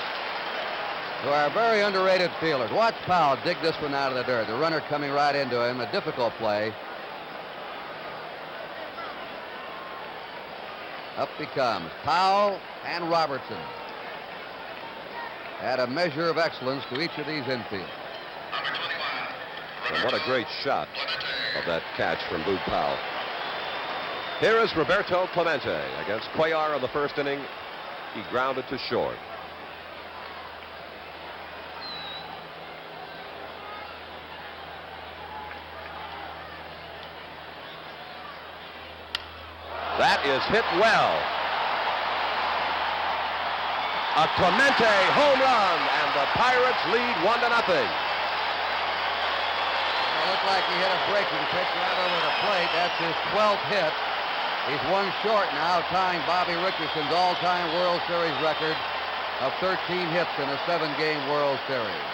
who are very underrated fielders. Watch Powell dig this one out of the dirt. The runner coming right into him, a difficult play. Up he comes. Powell and Robertson add a measure of excellence to each of these infielders. And what a great shot of that catch from Boog Powell. Here is Roberto Clemente against Cuellar in the first inning. He grounded to short. That is hit well. A Clemente home run, and the Pirates lead 1-0. It looked like he hit a breaking pitch right over the plate. That's his 12th hit. He's one short now, tying Bobby Richardson's all-time World Series record of 13 hits in a 7-game World Series.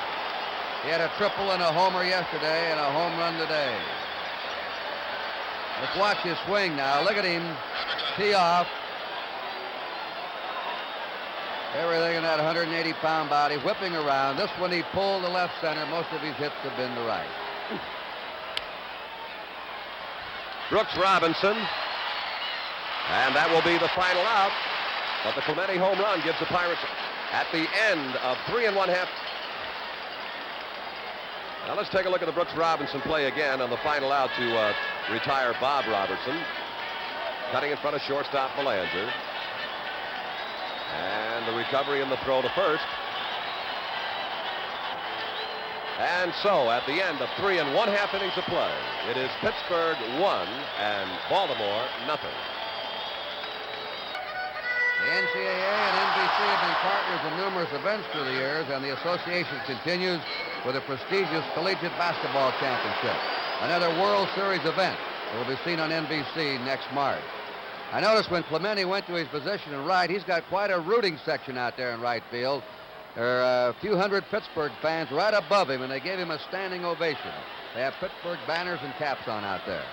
He had a triple and a homer yesterday and a home run today. Let's watch his swing now. Look at him tee off. Everything in that 180-pound body whipping around. This one he pulled to left center. Most of his hits have been to right. Brooks Robinson. And that will be the final out. But the Clemente home run gives the Pirates at the end of 3 1/2. Now let's take a look at the Brooks Robinson play again on the final out to retire Bob Robertson. Cutting in front of shortstop Belanger. And the recovery in the throw to first. And so at the end of 3 1/2 innings of play, it is Pittsburgh 1 and Baltimore nothing. The NCAA and NBC have been partners in numerous events through the years, and the association continues with a prestigious Collegiate Basketball Championship, another World Series event that will be seen on NBC next March. I noticed when Clemente went to his position in right, he's got quite a rooting section out there in right field. There are a few hundred Pittsburgh fans right above him, and they gave him a standing ovation. They have Pittsburgh banners and caps on out there.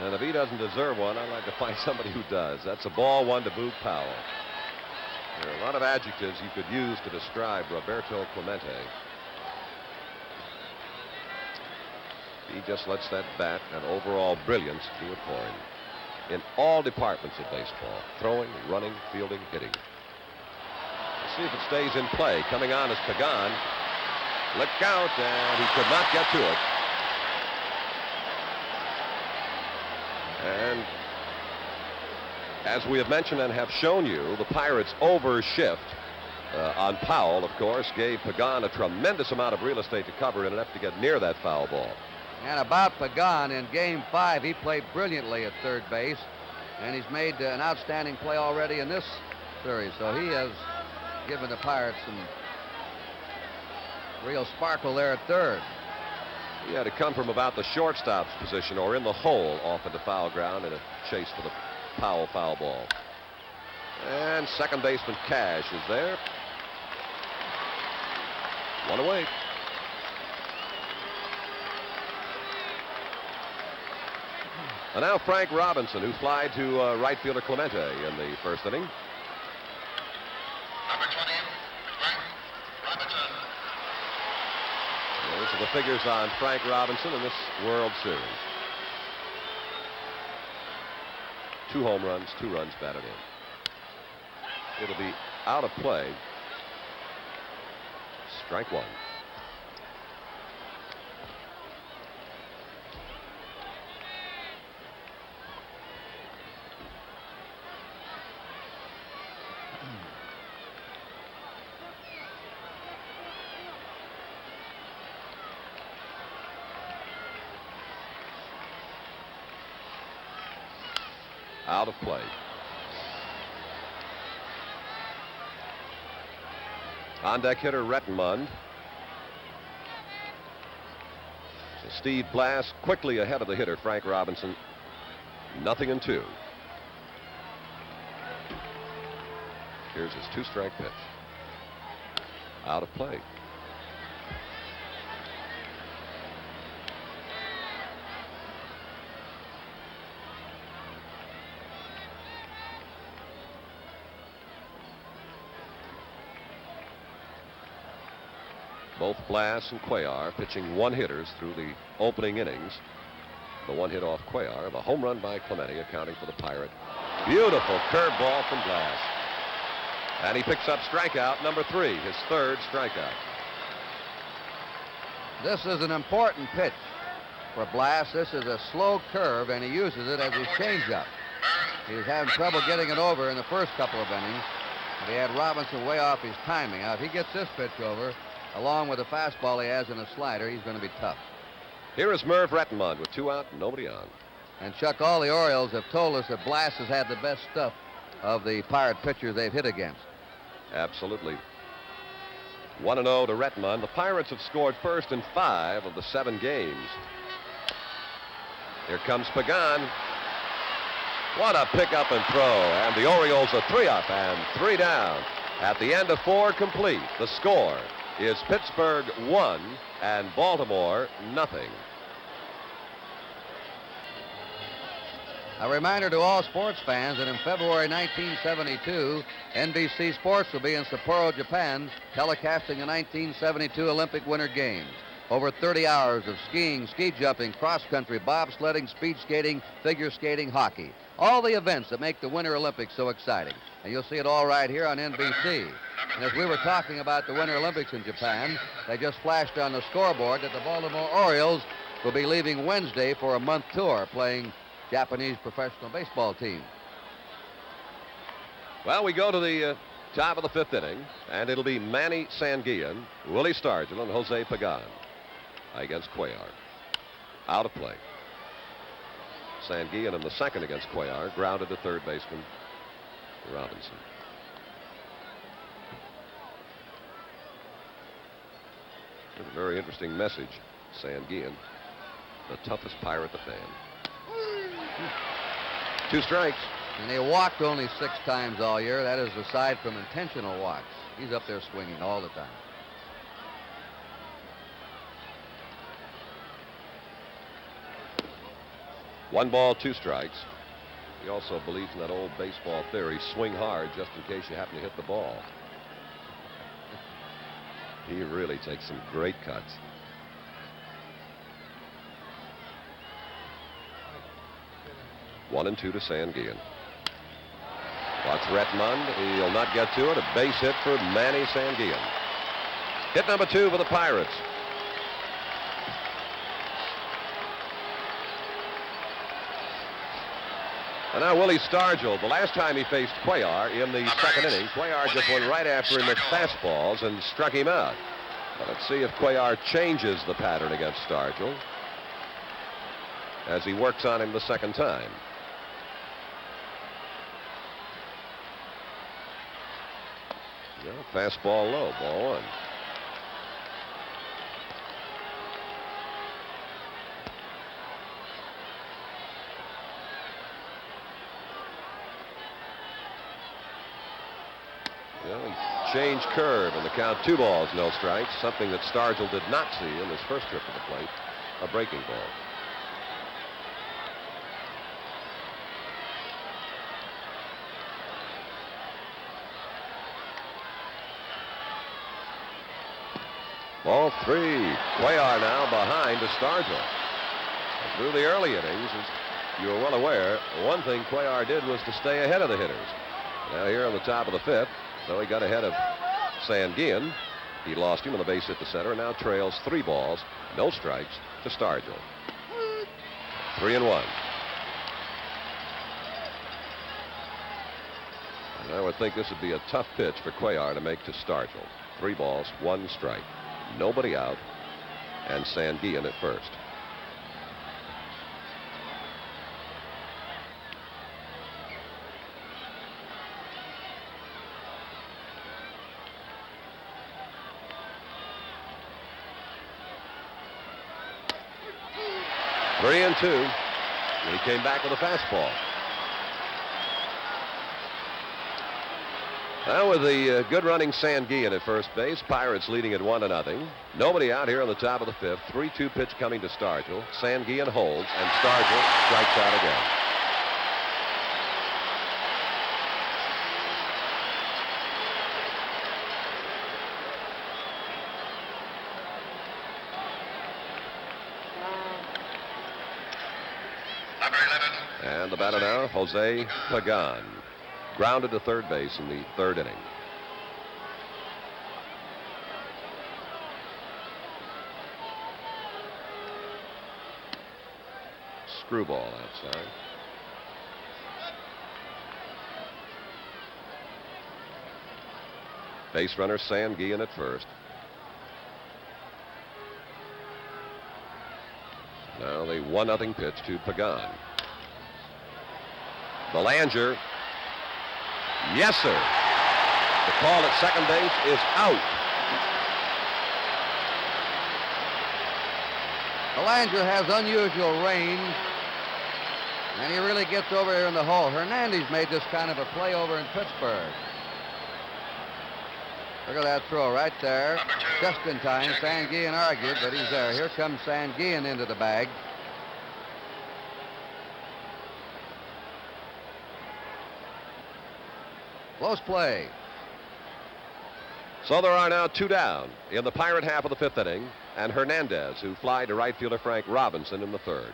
And if he doesn't deserve one, I'd like to find somebody who does. That's a ball one to Boog Powell. There are a lot of adjectives you could use to describe Roberto Clemente. He just lets that bat and overall brilliance do it for him in all departments of baseball: throwing, running, fielding, hitting. Let's see if it stays in play. Coming on is Pagan. Look out, and he could not get to it. And as we have mentioned and have shown you, the Pirates overshift on Powell, of course, gave Pagan a tremendous amount of real estate to cover in an effort to get near that foul ball. And about Pagan, in Game 5, he played brilliantly at third base, and he's made an outstanding play already in this series. So he has given the Pirates some real sparkle there at third. He had to come from about the shortstop's position or in the hole off into foul ground in a chase for the Powell foul ball. And second baseman Cash is there. One away. And now Frank Robinson, who flied to right fielder Clemente in the first inning. Number 20, Frank Robinson. Those are the figures on Frank Robinson in this World Series. 2 home runs, 2 runs batted in. It'll be out of play. Strike 1. Out of play. On deck hitter Rettenmund. So Steve Blass quickly ahead of the hitter Frank Robinson. 0-2. Here's his 2-strike pitch. Out of play. Both Blass and Cuellar pitching 1-hitters through the opening innings. The 1 hit off Cuellar, the home run by Clemente accounting for the Pirate. Beautiful curveball from Blass. And he picks up strikeout number 3, his 3rd strikeout. This is an important pitch for Blass. This is a slow curve, and he uses it as his changeup. He was having trouble getting it over in the first couple of innings, but he had Robinson way off his timing. Now, if he gets this pitch over, along with the fastball he has in a slider, he's going to be tough. Here is Merv Rettenmund with 2 out, nobody on. And Chuck, all the Orioles have told us that Blass has had the best stuff of the Pirate pitchers they've hit against. Absolutely. 1-0 to Rettenmund. The Pirates have scored first in 5 of the 7 games. Here comes Pagan. What a pickup and throw. And the Orioles are 3 up and 3 down. At the end of 4 complete, the score is Pittsburgh 1 and Baltimore 0. A reminder to all sports fans that in February 1972, NBC Sports will be in Sapporo, Japan, telecasting the 1972 Olympic Winter Games. Over 30 hours of skiing, ski jumping, cross-country, bobsledding, speed skating, figure skating, hockey. All the events that make the Winter Olympics so exciting. And you'll see it all right here on NBC. And as we were talking about the Winter Olympics in Japan, they just flashed on the scoreboard that the Baltimore Orioles will be leaving Wednesday for a month tour playing Japanese professional baseball team. Well, we go to the top of the 5th inning, and it'll be Manny Sanguillen, Willie Stargell, and Jose Pagan against Cuellar. Out of play. Sanguillen in the 2nd against Cuellar, grounded to 3rd baseman Robinson. That's a very interesting message. Sanguillen, the toughest Pirate to fan. 2 strikes. And they walked only 6 times all year. That is aside from intentional walks. He's up there swinging all the time. One ball, 2 strikes. He also believes in that old baseball theory, swing hard just in case you happen to hit the ball. He really takes some great cuts. One and 2 to Sanguillen. Watch Rettenmund. He'll not get to it. A base hit for Manny Sanguillen. Hit number 2 for the Pirates. And now Willie Stargell. The last time he faced Cuellar in the 2nd inning, Cuellar just went right after him with fastballs and struck him out. Well, let's see if Cuellar changes the pattern against Stargell as he works on him the 2nd time. Fastball low, ball 1. Change curve and the count 2 balls, no strikes, something that Stargell did not see in his first trip to the plate, a breaking ball. Ball 3. Cuellar now behind to Stargell. Through the early innings, you're well aware, one thing Cuellar did was to stay ahead of the hitters. Now here on the top of the 5th, though he got ahead of Sanguillen, he lost him on the base hit to center, and now trails 3 balls, no strikes to Stargell. 3-1. And I would think this would be a tough pitch for Cuellar to make to Stargell. 3 balls, 1 strike. Nobody out, and Sanguillen at first. Three and 2. And he came back with a fastball. Now with the good running Sanguillen at first base, Pirates leading at 1-0. Nobody out here on the top of the 5th. 3-2 pitch coming to Stargell. Sanguillen holds, and Stargell strikes out again. And the batter now, Jose Pagan. Grounded to third base in the 3rd inning. Screwball outside. Base runner Sanguillen at first. Now the 1-0 pitch to Pagan. Belanger. Yes, sir. The call at second base is out. Belanger has unusual range, and he really gets over here in the hole. Hernandez made this kind of a play over in Pittsburgh. Look at that throw right there. Just in time. Sanguillen argued, but he's there. Here comes Sanguillen into the bag. Close play. So there are now 2 down in the Pirate half of the 5th inning, and Hernandez, who fly to right fielder Frank Robinson in the 3rd.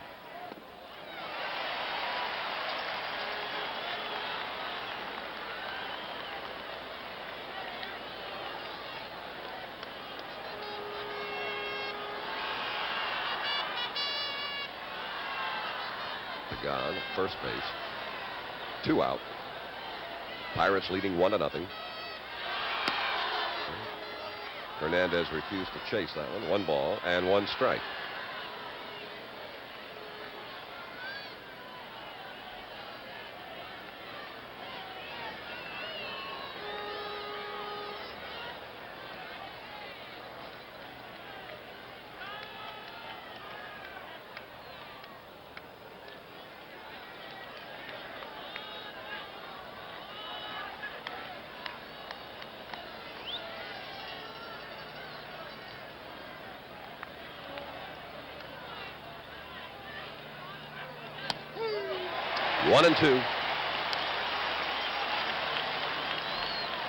Pagan at first base. 2 out. Pirates leading 1-0. Hernandez refused to chase that one. 1 ball and 1 strike. One and 2.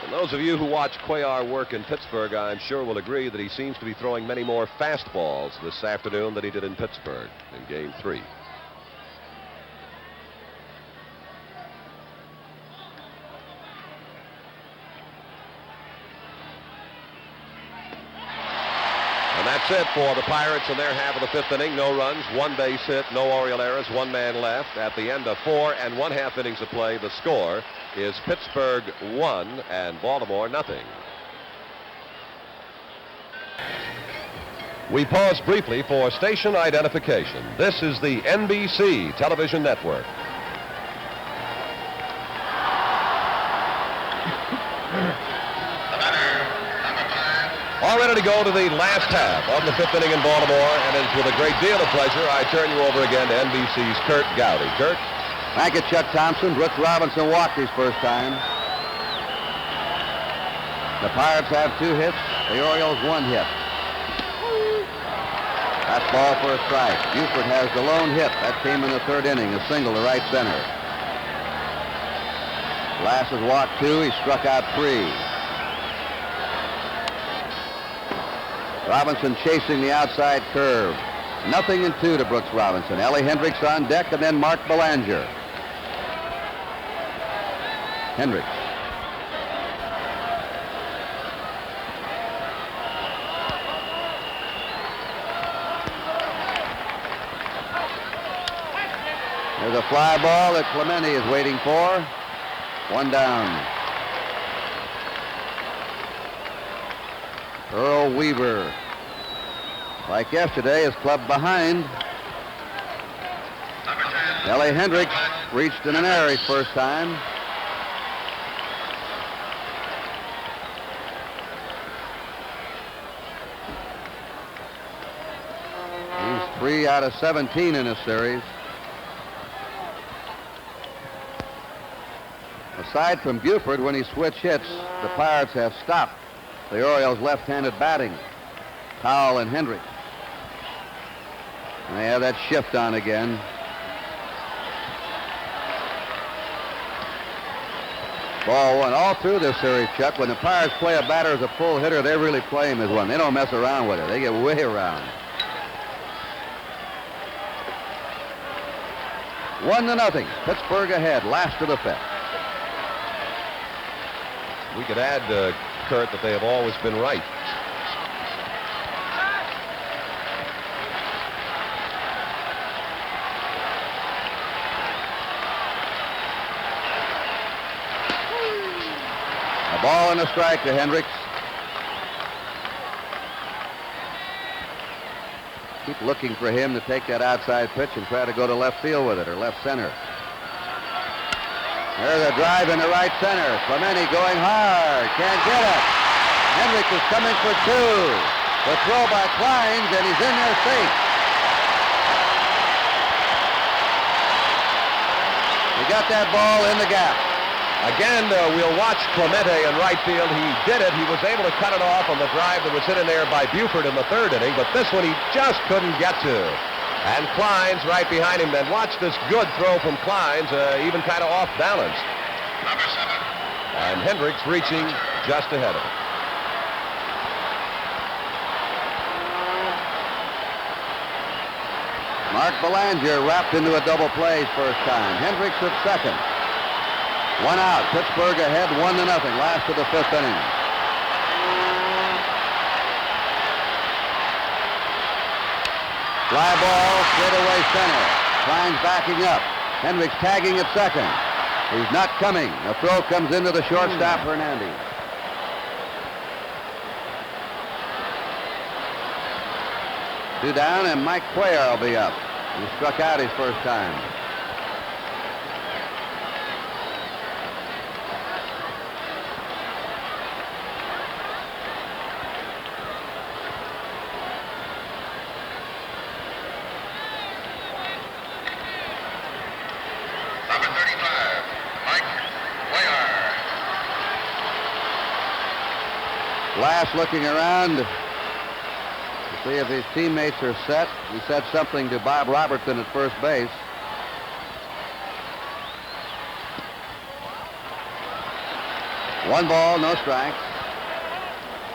And those of you who watch Cuellar work in Pittsburgh, I'm sure will agree that he seems to be throwing many more fastballs this afternoon than he did in Pittsburgh in Game 3. And that's it for the Pirates in their half of the 5th inning. No runs, 1 base hit, no Oriole errors, 1 man left. At the end of 4 1/2 innings of play, the score is Pittsburgh 1 and Baltimore 0. We pause briefly for station identification. This is the NBC television network. All ready to go to the last half of the 5th inning in Baltimore, and it's with a great deal of pleasure I turn you over again to NBC's Curt Gowdy. Curt? Thank you, Chuck Thompson. Brooks Robinson walked his first time. The Pirates have 2 hits. The Orioles 1 hit. That's ball for a strike. Buford has the lone hit. That came in the 3rd inning, a single to right center. Glasses walked 2. He struck out 3. Robinson chasing the outside curve. 0-2 to Brooks Robinson. Ellie Hendricks on deck, and then Mark Belanger. Hendricks. There's a fly ball that Clemente is waiting for. 1 down. Earl Weaver, like yesterday, is clubbed behind. Ellie Hendricks reached in an error his first time. He's 3 out of 17 in this series. Aside from Buford, when he switch hits, the Pirates have stopped the Orioles' left-handed batting. Powell and Hendricks. And they have that shift on again. Ball 1. All through this series, Chuck, when the Pirates play a batter as a full hitter, they really play him as one. They don't mess around with it. They get way around. 1-0. Pittsburgh ahead, last of the 5th. We could add, Kurt, that they have always been right. A ball and a strike to Hendricks. Keep looking for him to take that outside pitch and try to go to left field with it, or left center. There's a drive into right center. Clemente going hard. Can't get it. Hendricks is coming for 2. The throw by Kleins, and he's in there safe. He got that ball in the gap. Again, we'll watch Clemente in right field. He did it. He was able to cut it off on the drive that was hit in there by Buford in the 3rd inning, but this one he just couldn't get to. And Kleins right behind him. Then watch this good throw from Kleins, even kind of off balance. Number 7. And Hendricks reaching just ahead of him. Mark Belanger wrapped into a double play his first time. Hendricks at second. 1 out. Pittsburgh ahead 1-0. Last of the 5th inning. Fly ball, straightaway center. Kleins backing up. Hendricks tagging at second. He's not coming. The throw comes into the shortstop, Hernandez. Two down, and Mike Cuellar will be up. He struck out his first time. Number 35, Mike Cuellar. Glass looking around to see if his teammates are set. He said something to Bob Robertson at first base. One ball, no strikes.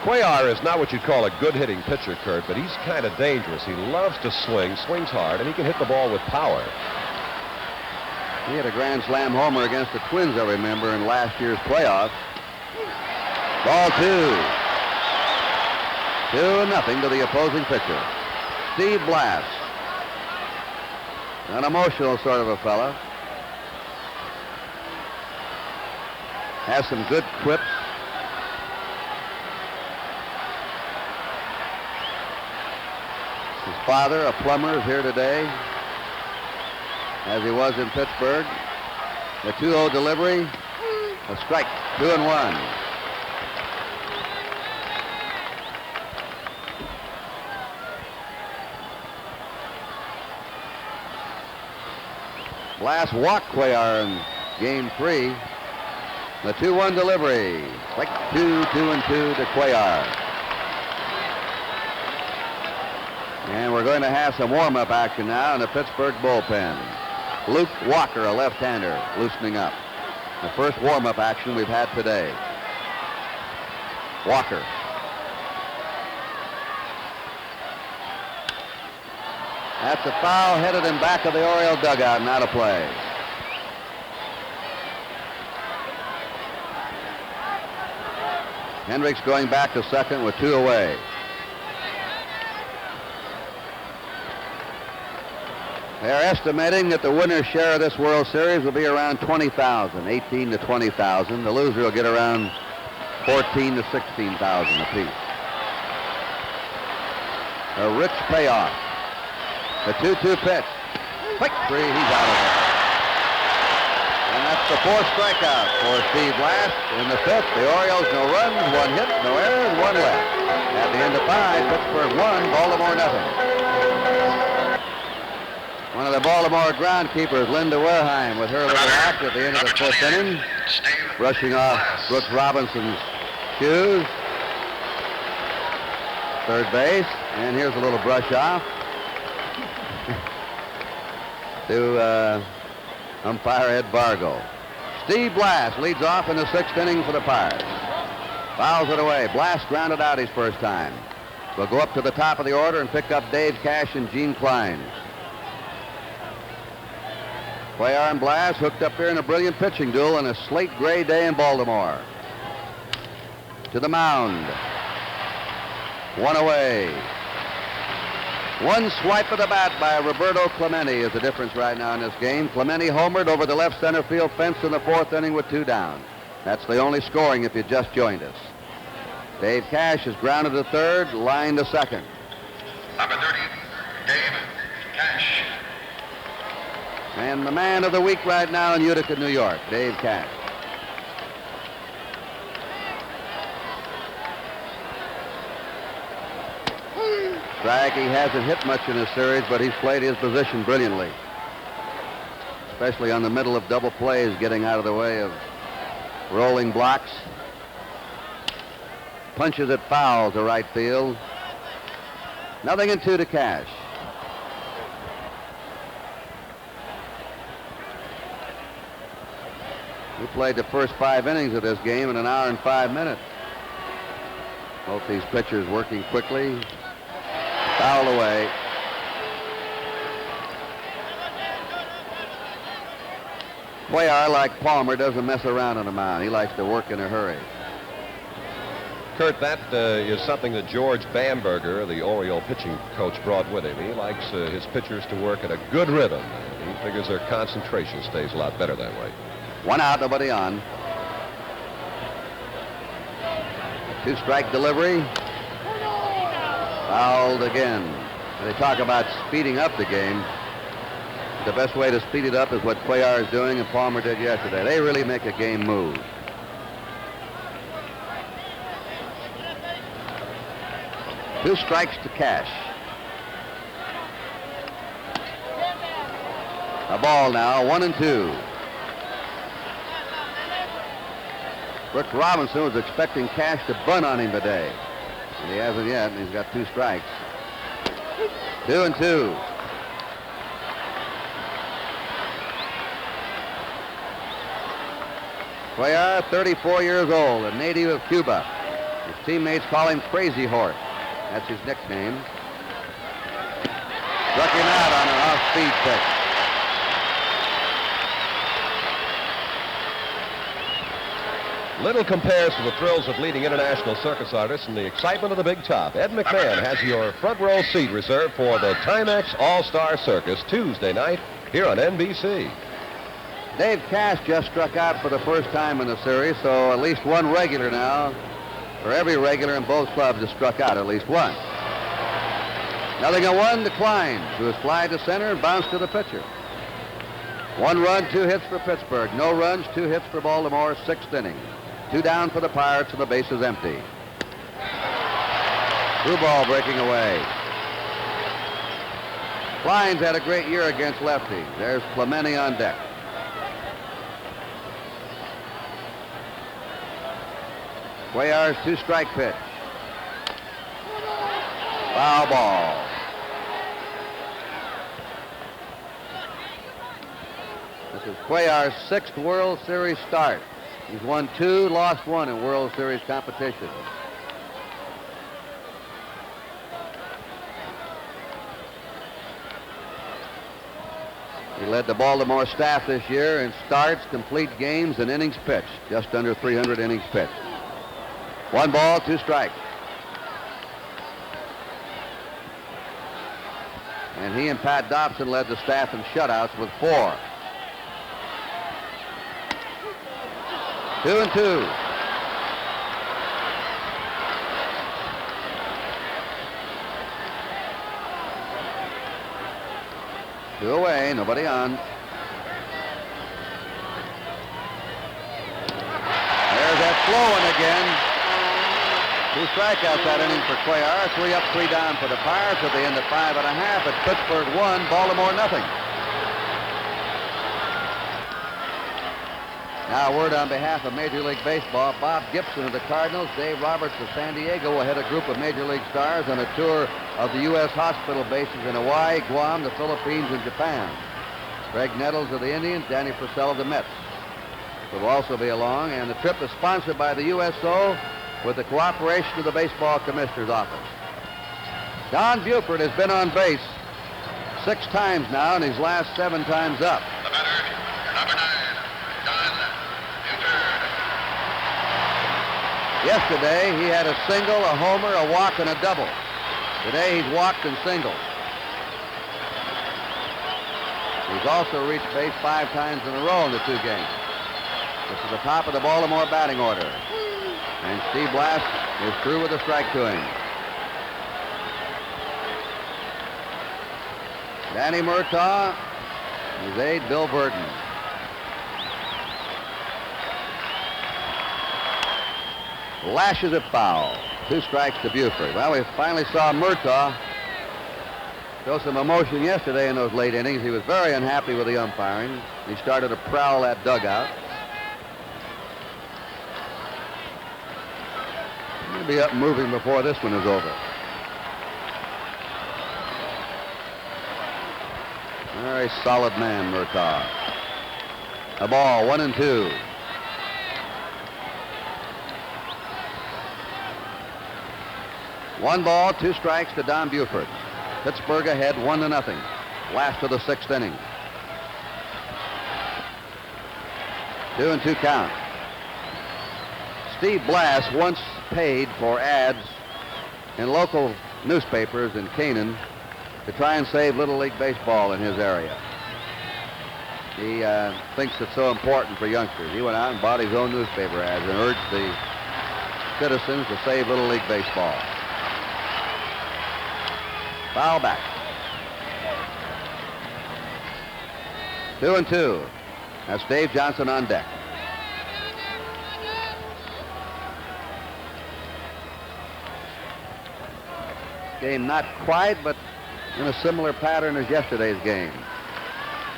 Cuellar is not what you'd call a good hitting pitcher, Kurt, but he's kind of dangerous. He loves to swing, swings hard, and he can hit the ball with power. He had a grand slam homer against the Twins, I remember, in last year's playoff. Ball 2. 2-0 to the opposing pitcher. Steve Blass. An emotional sort of a fella. Has some good quips. His father, a plumber, is here today, as he was in Pittsburgh. The 2-0 delivery. A strike. 2-1. Blass walked Cuellar in game 3. The 2-1 delivery. Strike 2, 2-2 to Cuellar. And we're going to have some warm-up action now in the Pittsburgh bullpen. Luke Walker, a left-hander, loosening up. The first warm-up action we've had today. Walker. That's a foul headed in back of the Oriole dugout and out of play. Hendricks going back to second with 2 away. They're estimating that the winner's share of this World Series will be around 20,000, 18 to 20,000. The loser will get around 14 to 16,000 apiece. A rich payoff. The 2-2 pitch. Quick three, he's out of there. And that's the 4th strikeout for Steve Blass. In the 5th, the Orioles, no runs, 1 hit, no errors, 1 left. At the end of 5, Pittsburgh 1, Baltimore nothing. One of the Baltimore groundkeepers, Linda Wareheim, with her little act at the end of the 5th inning, brushing off Brooks Robinson's shoes. Third base, and here's a little brush off to umpire Ed Bargo. Steve Blass leads off in the 6th inning for the Pirates. Fouls it away. Blass grounded out his first time. We'll go up to the top of the order and pick up Dave Cash and Gene Klein. Cuellar and Blass hooked up here in a brilliant pitching duel on a slate gray day in Baltimore. To the mound. 1 away. 1 swipe of the bat by Roberto Clemente is the difference right now in this game. Clemente homered over the left center field fence in the 4th inning with 2 down. That's the only scoring if you just joined us. Dave Cash is grounded to third, line to second. Number 30, Dave Cash. And the man of the week right now in Utica, New York, Dave Cash. Strike, he hasn't hit much in this series, but he's played his position brilliantly. Especially on the middle of double plays, getting out of the way of rolling blocks. Punches it foul to right field. 0-2 to Cash. We played the first 5 innings of this game in 1 hour and 5 minutes. Both these pitchers working quickly. Foul away. Cuellar, like Palmer, doesn't mess around on the mound. He likes to work in a hurry. Kurt, that is something that George Bamberger, the Oriole pitching coach, brought with him. He likes his pitchers to work at a good rhythm. He figures their concentration stays a lot better that way. 1 out, nobody on. 2-strike delivery. Fouled again. They talk about speeding up the game. The best way to speed it up is what Cuellar is doing and Palmer did yesterday. They really make a game move. Two strikes to Cash. A ball now, 1-2. Brooks Robinson was expecting Cash to bunt on him today. And he hasn't yet, and he's got 2 strikes. 2-2. Cuellar, 34 years old, a native of Cuba. His teammates call him Crazy Horse. That's his nickname. Struck him out on an off-speed pitch. Little compares to the thrills of leading international circus artists and the excitement of the big top. Ed McMahon has your front row seat reserved for the Timex All-Star Circus Tuesday night here on NBC. Dave Cash just struck out for the first time in the series, so at least one regular now, or every regular in both clubs has struck out at least once. 0-1 to Klein, who has fly to center and bounced to the pitcher. 1 run, 2 hits for Pittsburgh. No runs, 2 hits for Baltimore, 6th inning. 2 down for the Pirates, and the base is empty. Through ball breaking away. Klein's had a great year against lefties. There's Clemente on deck. Cuellar's 2-strike pitch. Foul ball. This is Cuellar's 6th World Series start. He's won 2, lost 1 in World Series competition. He led the Baltimore staff this year in starts, complete games, and innings pitched. Just under 300 innings pitched. 1 ball, 2 strikes. And he and Pat Dobson led the staff in shutouts with 4. 2-2. Two away, nobody on. There's that Flowen again. 2 strikeouts that inning for Cuellar. 3 up, 3 down for the Pirates at the end of 5 1/2. At Pittsburgh 1, Baltimore nothing. Now a word on behalf of Major League Baseball. Bob Gibson of the Cardinals, Dave Roberts of San Diego will head a group of Major League stars on a tour of the U.S. hospital bases in Hawaii, Guam, the Philippines, and Japan. Greg Nettles of the Indians, Danny Purcell of the Mets will also be along, and the trip is sponsored by the USO with the cooperation of the Baseball Commissioner's Office. Don Buford has been on base 6 times now, and his last 7 times up. The batter, number 9, Don Buford. Yesterday, he had a single, a homer, a walk, and a double. Today, he's walked and singled. He's also reached base 5 times in a row in the 2 games. This is the top of the Baltimore batting order. And Steve Blass is through with a strike to him. Danny Murtaugh, his aide, Bill Burton. Lashes it foul. 2 strikes to Buford. Well, we finally saw Murtaugh show some emotion yesterday in those late innings. He was very unhappy with the umpiring. He started to prowl that dugout. He'll be up and moving before this one is over. Very solid man, Murtaugh. A ball, 1-2. One ball, 2 strikes to Don Buford. Pittsburgh ahead 1-0. Last of the 6th inning. 2-2 count. Steve Blass once paid for ads in local newspapers in Canaan to try and save Little League Baseball in his area. He thinks it's so important for youngsters. He went out and bought his own newspaper ads and urged the citizens to save Little League Baseball. Foul back. 2-2. That's Dave Johnson on deck. Game not quite, but in a similar pattern as yesterday's game.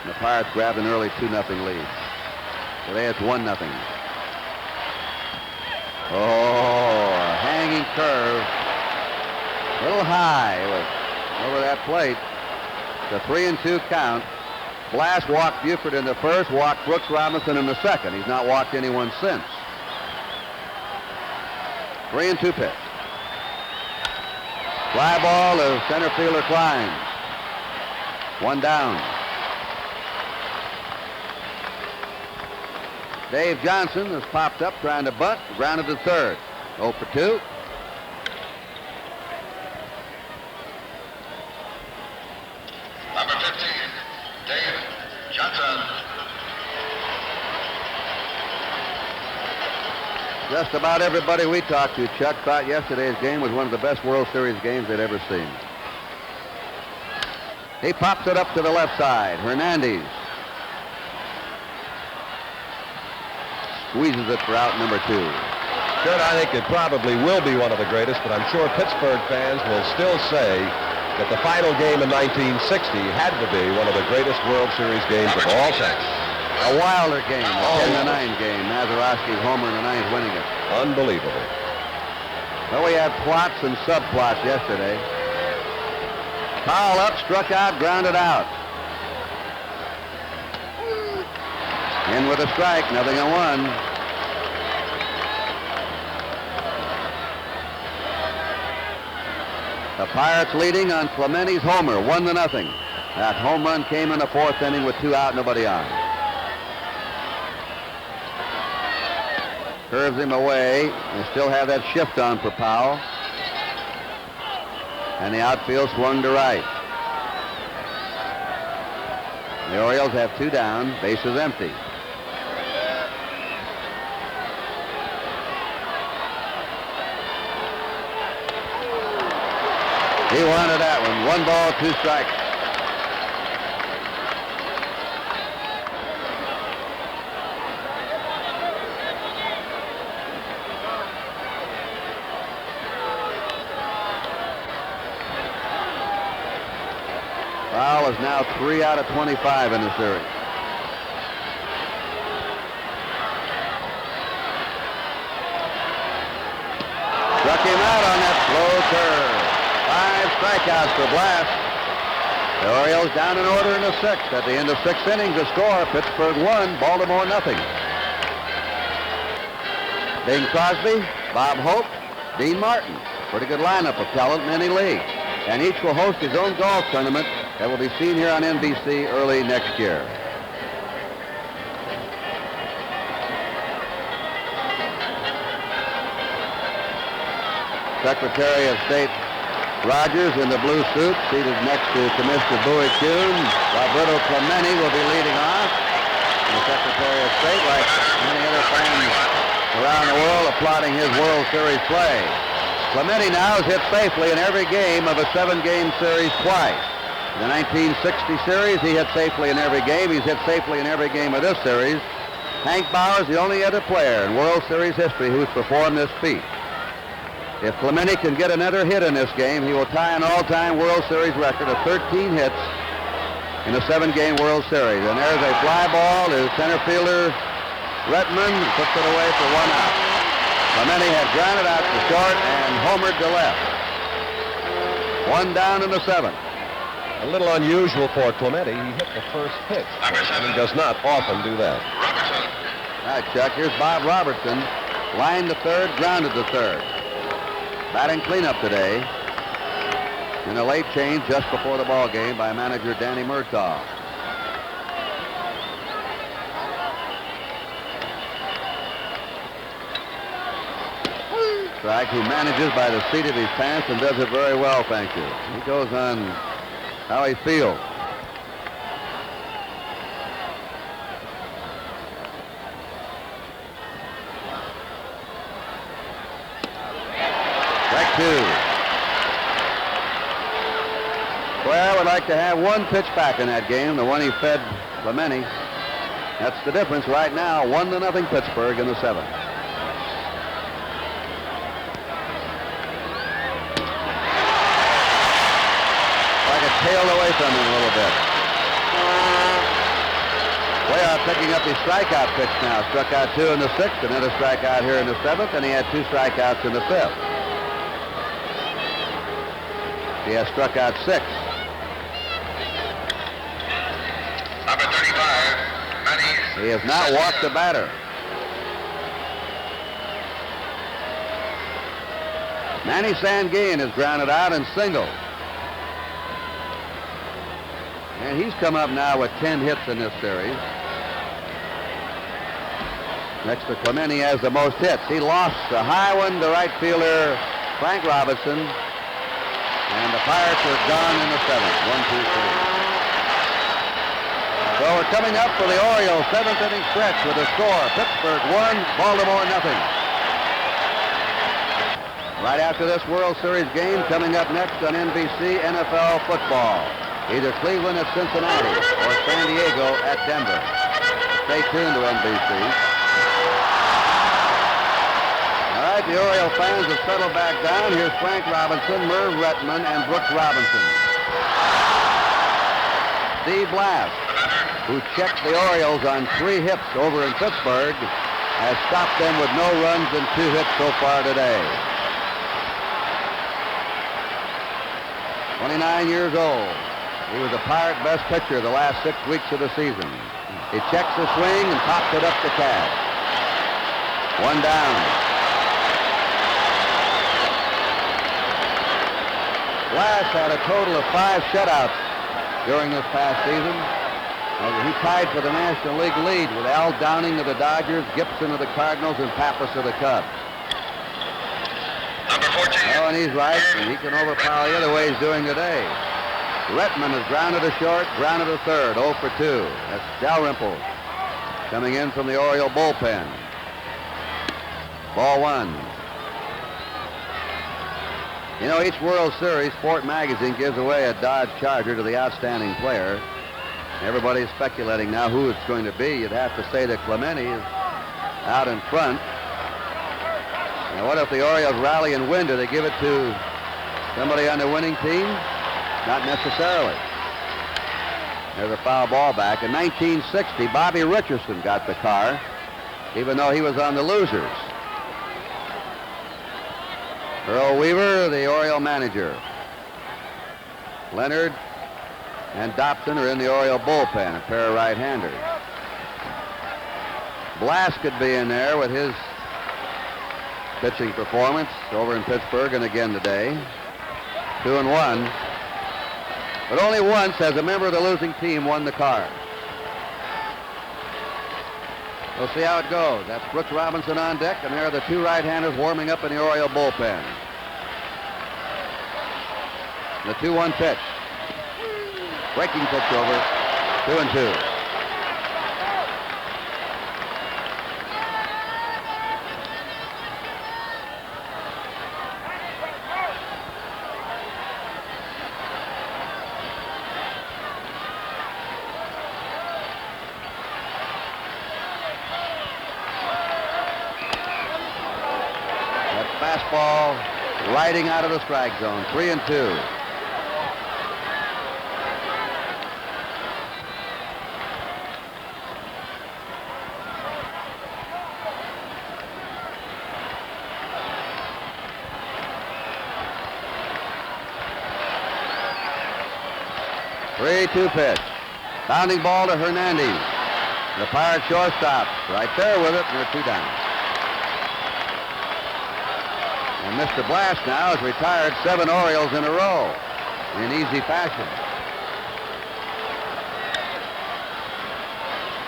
The Pirates grabbed an early 2-0 lead. Today it's 1-0. Oh, a hanging curve. A little high over that plate. The 3-2 count. Blass walked Buford in the first, walked Brooks Robinson in the second. He's not walked anyone since. 3-2 pitch. Fly ball to center fielder Klein. 1 down. Dave Johnson has popped up trying to bunt, grounded to third. 0 for 2. Number 15, Dave Johnson. Just about everybody we talked to, Chuck, thought yesterday's game was one of the best World Series games they'd ever seen. He pops it up to the left side. Hernandez squeezes it for out number 2. Kurt, I think it probably will be one of the greatest, but I'm sure Pittsburgh fans will still say that the final game in 1960 had to be one of the greatest World Series games of all time. A wilder game, a 10-9 game. Mazeroski's homer in the 9th winning it. Unbelievable. Well, we had plots and subplots yesterday. Foul up, struck out, grounded out. In with a strike, 0-1. The Pirates leading on Clementi's homer, 1-0. That home run came in the 4th inning with 2 out, nobody on. Curves him away. They still have that shift on for Powell. And the outfield swung to right. The Orioles have 2 down, bases empty. He wanted that one. 1 ball, 2 strikes. Powell is now 3 out of 25 in the series. Struck him out on that slow curve. 5 strikeouts for Blast. The Orioles down in order in the 6th. At the end of 6 innings, the score, Pittsburgh 1, Baltimore nothing. Bing Crosby, Bob Hope, Dean Martin. Pretty good lineup of talent in any league. And each will host his own golf tournament that will be seen here on NBC early next year. Secretary of State Rogers in the blue suit, seated next to Commissioner Bowie Kuhn. Roberto Clemente will be leading off. And the Secretary of State, like many other fans around the world, applauding his World Series play. Clemente now has hit safely in every game of a 7-game series twice. In the 1960 series, he hit safely in every game. He's hit safely in every game of this series. Hank Bauer is the only other player in World Series history who's performed this feat. If Clemente can get another hit in this game, he will tie an all-time World Series record of 13 hits in a 7-game World Series. And there's a fly ball to center fielder Retman, puts it away for 1 out. Clemente had grounded out to short and homered to left. 1 down in the 7th. A little unusual for Clemente. He hit the first pitch, and he does not often do that. All right, Chuck, here's Bob Robertson. Lined to third, grounded to third. Batting cleanup today in a late change just before the ball game by manager Danny Murtaugh. Strike, who manages by the seat of his pants and does it very well, thank you. He goes on how he feels. Strike 2. Well, would like to have 1 pitch back in that game, the one he fed Clemente. That's the difference right now, 1-0 Pittsburgh in the 7th. Tailed away from him a little bit. Way picking up his strikeout pitch now. Struck out 2 in the 6th, another strikeout here in the 7th, and he had 2 strikeouts in the 5th. He has struck out 6. Number 35, Manny. He has not walked the batter. Manny Sanguin is grounded out and single. And he's come up now with 10 hits in this series. Next to Clemente has the most hits. He lost a high one to right fielder Frank Robinson. And the Pirates are gone in the 7th. 1, 2, 3. So we're coming up for the Orioles 7th inning stretch with a score. Pittsburgh 1, Baltimore nothing. Right after this World Series game, coming up next on NBC, NFL football. Either Cleveland at Cincinnati or San Diego at Denver. Stay tuned to NBC. All right, the Oriole fans have settled back down. Here's Frank Robinson, Merv Retman, and Brooks Robinson. Steve Blass, who checked the Orioles on 3 hits over in Pittsburgh, has stopped them with no runs and 2 hits so far today. 29 years old. He was a Pirate best pitcher the last 6 weeks of the season. He checks the swing and pops it up to Cash. 1 down. Glass had a total of 5 shutouts during this past season. He tied for the National League lead with Al Downing of the Dodgers, Gibson of the Cardinals, and Pappas of the Cubs. Number 14. Oh, and he's right, and he can overpower the other way he's doing today. Retman is grounded to short, grounded to third, 0 for 2. That's Dalrymple coming in from the Oriole bullpen. Ball 1. You know, each World Series, Sport Magazine gives away a Dodge Charger to the outstanding player. Everybody's speculating now who it's going to be. You'd have to say that Clemente is out in front. Now, what if the Orioles rally and win? Do they give it to somebody on the winning team? Not necessarily. There's a foul ball back. In 1960, Bobby Richardson got the car, even though he was on the losers. Earl Weaver, the Oriole manager. Leonard and Dobson are in the Oriole bullpen, a pair of right-handers. Blass could be in there with his pitching performance over in Pittsburgh and again today. 2-1. But only once has a member of the losing team won the car. We'll see how it goes. That's Brooks Robinson on deck, and there are the two right-handers warming up in the Oriole bullpen. The 2-1 pitch. Breaking pitch over. 2-2. Fastball riding out of the strike zone. 3-2. Three-two pitch. Bounding ball to Hernandez. The Pirate shortstop right there with it, and they're 2 down. And Mr. Blass now has retired 7 Orioles in a row in easy fashion.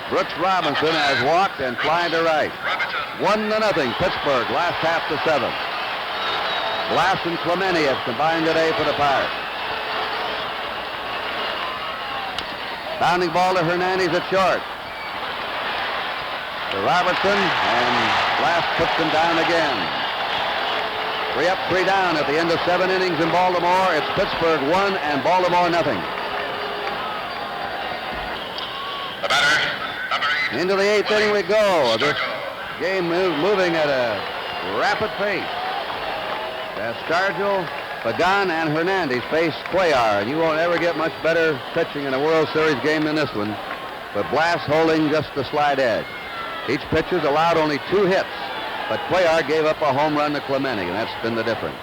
Brooks Robinson has walked and flying to right. 1-0, Pittsburgh, last half the 7th. Blass and Clemente have combined today for the Pirates. Bounding ball to Hernandez at short. To Robertson, and Blass puts them down again. 3 up, 3 down at the end of 7 innings in Baltimore. It's Pittsburgh 1 and Baltimore nothing. The batter, number 8. Into the 8th inning we go. This game moving at a rapid pace. As Scargill, Pagan, and Hernandez face Cuellar, and you won't ever get much better pitching in a World Series game than this one. But Blass holding just the slight edge. Each pitcher's allowed only 2 hits. But Cuellar gave up a home run to Clemente, and that's been the difference.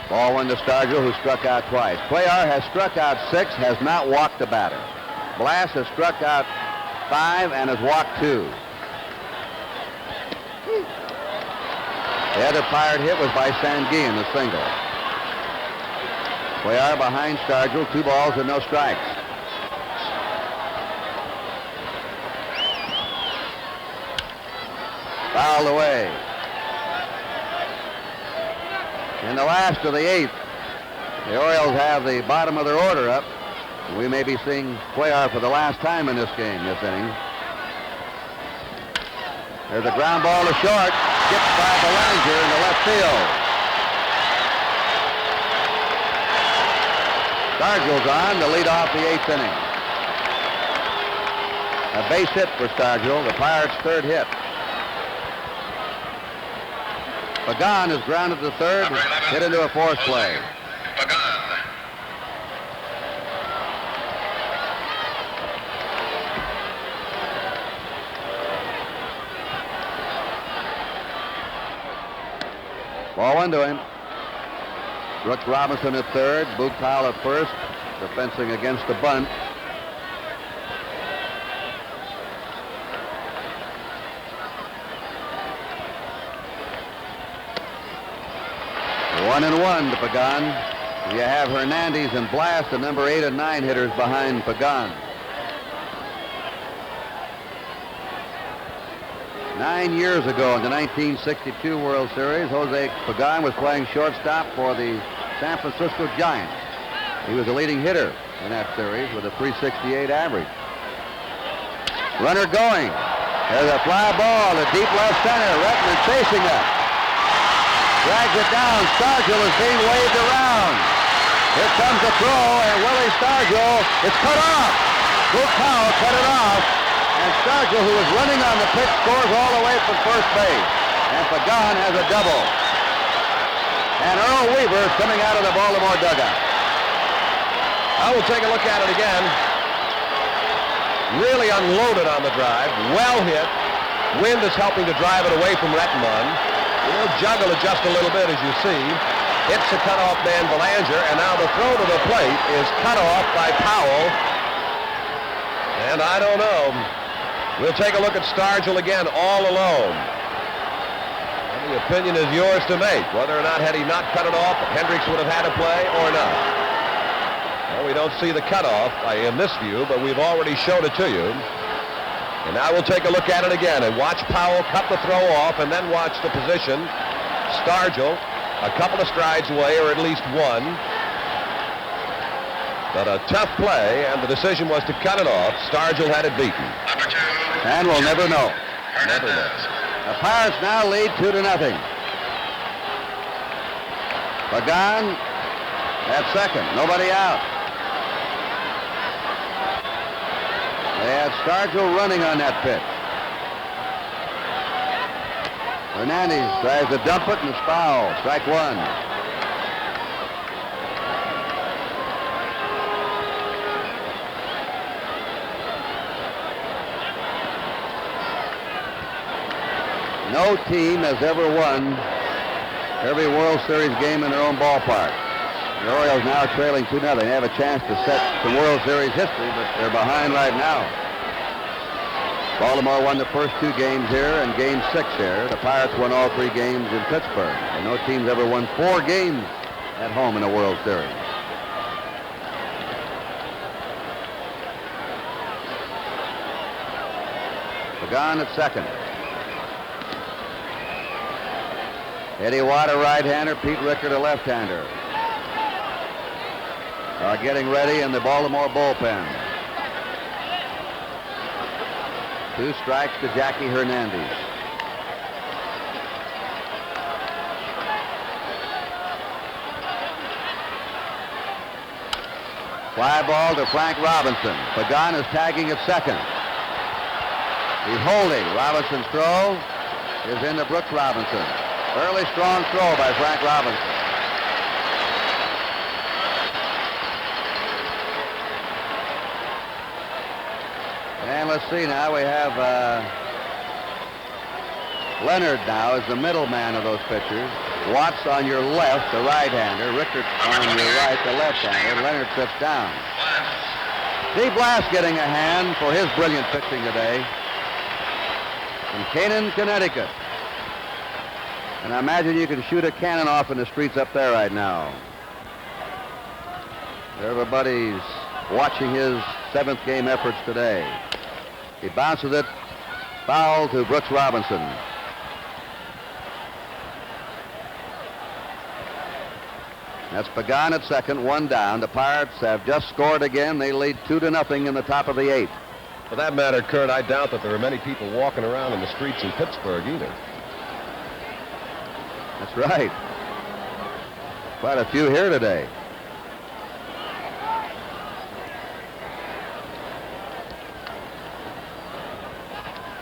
Ball 1 to Scargill, who struck out twice. Cuellar has struck out 6, has not walked a batter. Blass has struck out 5 and has walked 2. The other Pirate hit was by Sanguin, the single. Cuellar behind Scargill, 2 balls and no strikes. Fouled away. In the last of the 8th, the Orioles have the bottom of their order up. We may be seeing Cuellar for the last time in this game, this inning. There's a ground ball to short, skipped by Belanger into left field. Scargill's on to lead off the 8th inning. A base hit for Scargill, the Pirates' 3rd hit. Pagan is grounded to 3rd, hit into a force play. Pagan. Ball 1 to him. Brooks Robinson at 3rd, Buchtal at 1st, defensing against the bunt. One and 1 to Pagan. You have Hernandez and Blast, the number 8 and 9 hitters behind Pagan. 9 years ago in the 1962 World Series, Jose Pagan was playing shortstop for the San Francisco Giants. He was the leading hitter in that series with a .368 average. Runner going. There's a fly ball to deep left center. Retman chasing it. Drags it down. Stargell is being waved around. Here comes the throw, and Willie Stargell is cut off. Luke Powell cut it off, and Stargell, who was running on the pitch, scores all the way from first base. And Pagan has a double. And Earl Weaver is coming out of the Baltimore dugout. I will take a look at it again. Really unloaded on the drive. Well hit. Wind is helping to drive it away from Rettenmund. He'll juggle it just a little bit, as you see. Hits the cutoff man, Belanger, and now the throw to the plate is cut off by Powell. And I don't know. We'll take a look at Stargell again, all alone. And the opinion is yours to make, whether or not, had he not cut it off, Hendricks would have had to play or not. Well, we don't see the cutoff in this view, but we've already showed it to you. And now we'll take a look at it again and watch Powell cut the throw off and then watch the position. Stargell a couple of strides away, or at least one. But a tough play, and the decision was to cut it off. Stargell had it beaten. And we'll never know. Never know. The Pirates now lead 2-0. Pagan at second, nobody out. They had Stargell running on that pitch. Hernandez tries to dump it and it's foul. Strike one. No team has ever won every World Series game in their own ballpark. The Orioles now trailing 2-0. They have a chance to set the World Series history, but they're behind right now. Baltimore won the first 2 games here and game 6 here. The Pirates won all 3 games in Pittsburgh. And no team's ever won 4 games at home in a World Series. Pagan at second. Eddie Watt, a right-hander. Pete Rickard, a left-hander, are getting ready in the Baltimore bullpen. 2 strikes to Jackie Hernandez. Fly ball to Frank Robinson. Pagan is tagging at second. He's holding. Robinson's throw is into Brooks Robinson. Early strong throw by Frank Robinson. And let's see now, we have Leonard now as the middleman of those pitchers. Watts on your left, the right-hander. Rickard on your right, the left-hander. Leonard sits down. Steve Blast getting a hand for his brilliant pitching today from Canaan, Connecticut. And I imagine you can shoot a cannon off in the streets up there right now. Everybody's watching his 7th game efforts today. He bounces it foul to Brooks Robinson. That's Pagan at second, 1 down. The Pirates have just scored again. They lead 2-0 in the top of the 8th. For that matter, Kurt, I doubt that there are many people walking around in the streets in Pittsburgh either. That's right. Quite a few here today.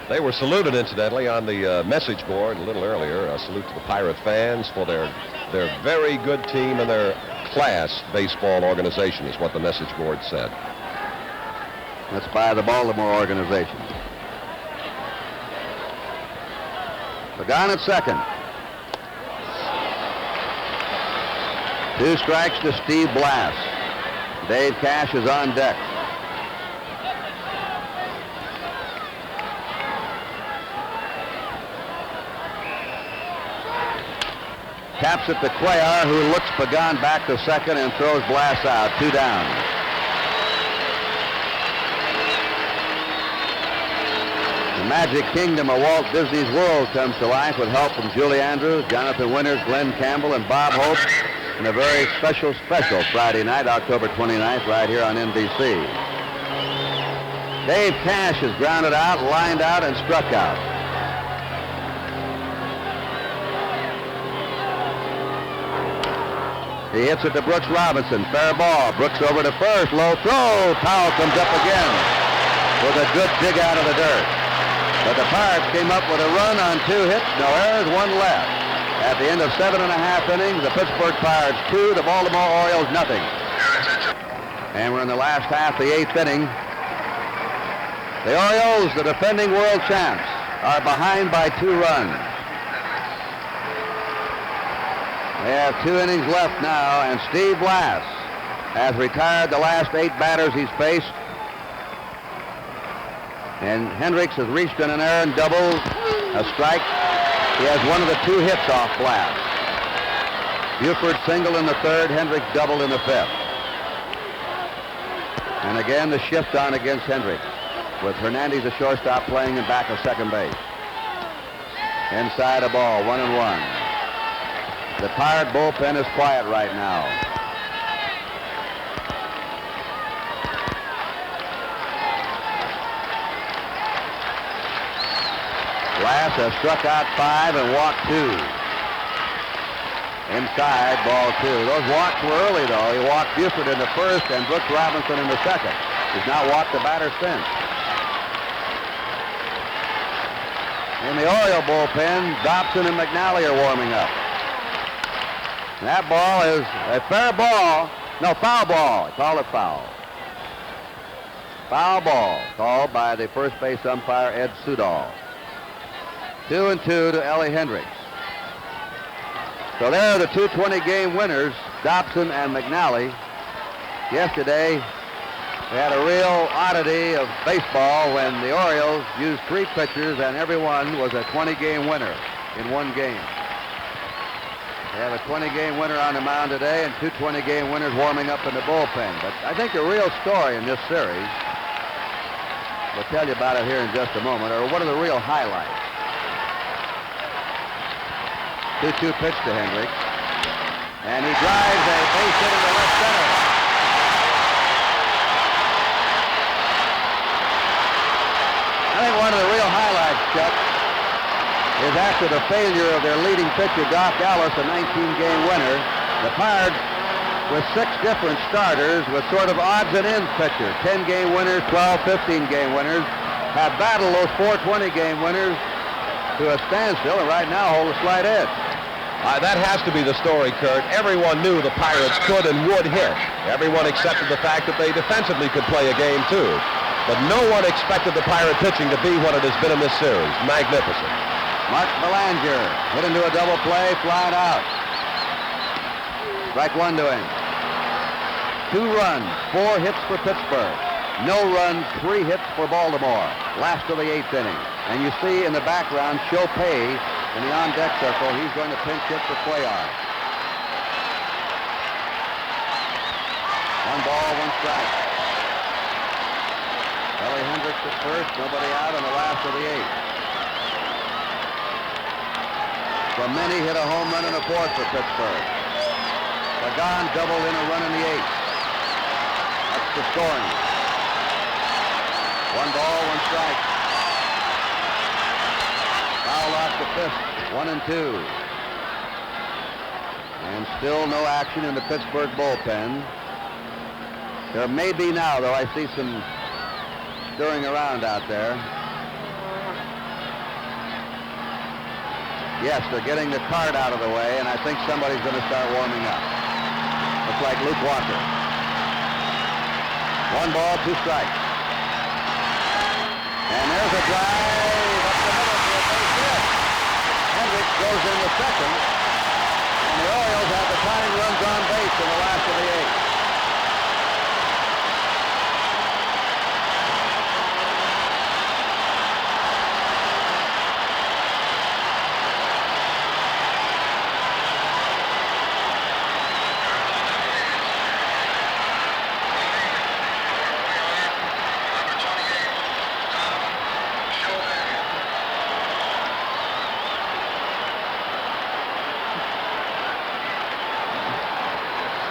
They were saluted, incidentally, on the message board a little earlier. A salute to the Pirate fans for their very good team and their class baseball organization is what the message board said. That's by the Baltimore organization. Pagan at second. 2 strikes to Steve Blass. Dave Cash is on deck. Taps it to Cuellar, who looks Pagan back to second and throws Blass out. 2 down. The Magic Kingdom of Walt Disney's World comes to life with help from Julie Andrews, Jonathan Winters, Glenn Campbell, and Bob Hope in a very special Friday night, October 29th, right here on NBC. Dave Cash is grounded out, lined out, and struck out. He hits it to Brooks Robinson. Fair ball. Brooks over to first. Low throw. Powell comes up again with a good dig out of the dirt. But the Pirates came up with a run on 2 hits, no errors, 1 left. At the end of 7.5 innings, the Pittsburgh Pirates 2, the Baltimore Orioles nothing. And we're in the last half, the 8th inning. The Orioles, the defending world champs, are behind by 2 runs. They have 2 innings left now, and Steve Blass has retired the last 8 batters he's faced. And Hendricks has reached in an errand double, a strike. He has one of the 2 hits off Blass. Buford single in the 3rd, Hendricks doubled in the 5th. And again the shift on against Hendricks, with Hernandez, the shortstop, playing in back of second base. Inside a ball, 1-1. The Pirate bullpen is quiet right now. Blass has struck out 5 and walked 2. Inside, ball 2. Those walks were early, though. He walked Buford in the 1st and Brooks Robinson in the 2nd. He's not walked the batter since. In the Oriole bullpen, Dobson and McNally are warming up. And that ball is a fair ball. No, foul ball. He called it foul. Foul ball called by the first base umpire, Ed Sudol. 2-2 to Ellie Hendricks. So there are the 2 20-game winners, Dobson and McNally. Yesterday, we had a real oddity of baseball when the Orioles used 3 pitchers and everyone was a 20-game winner in one game. They have a 20-game winner on the mound today and 2 20-game winners warming up in the bullpen. But I think the real story in this series, we'll tell you about it here in just a moment, or what are the real highlights. 2-2 pitch to Hendricks. And he drives a base hit into left center. I think one of the real highlights, Chuck, is after the failure of their leading pitcher, Doc Ellis, a 19-game winner, the Pirates, with 6 different starters, with sort of odds and ends pitchers, 10-game winners, 12, 15-game winners, have battled those 4 20-game winners to a standstill, and right now hold a slight edge. That has to be the story, Kurt. Everyone knew the Pirates could and would hit. Everyone accepted the fact that they defensively could play a game, too. But no one expected the Pirate pitching to be what it has been in this series. Magnificent. Mark Belanger hit into a double play, flying out. Strike 1 to him. 2 runs, 4 hits for Pittsburgh. No runs, 3 hits for Baltimore. Last of the 8th inning. And you see in the background, Chopay in the on-deck circle. He's going to pinch hit for Cuellar. 1 ball, 1 strike. Ellie Hendricks at first, nobody out on the last of the 8th. Clemente hit a home run in the 4th for Pittsburgh. Pagan doubled in a run in the 8th. That's the scoring. 1 ball, 1 strike. Foul off the 5th, 1-2. And still no action in the Pittsburgh bullpen. There may be now, though. I see some stirring around out there. Yes, they're getting the cart out of the way, and I think somebody's going to start warming up. Looks like Luke Walker. 1 ball, 2 strikes. And there's a drive up the middle for a base hit. Hendricks goes in the 2nd, and the Orioles have the tying runs on base in the last of the 8th.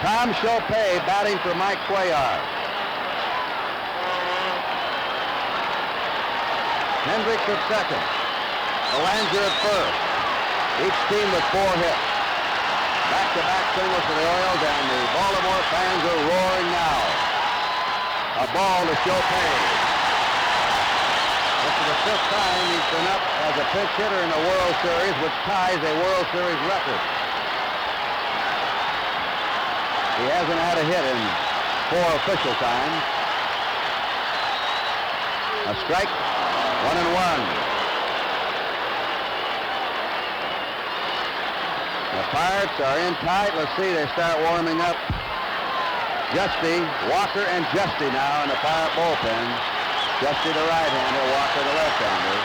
Tom Chopay batting for Mike Cuellar. Hendricks at second. Belanger at first. Each team with 4 hits. Back-to-back singles for the Orioles, and the Baltimore fans are roaring now. A ball to Chopay. This is the 5th time he's been up as a pinch hitter in the World Series, which ties a World Series record. He hasn't had a hit in 4 official times. A strike, 1-1. The Pirates are in tight. Let's see, they start warming up. Justy, Walker and Justy now in the Pirate bullpen. Justy the right-hander, Walker the left-hander.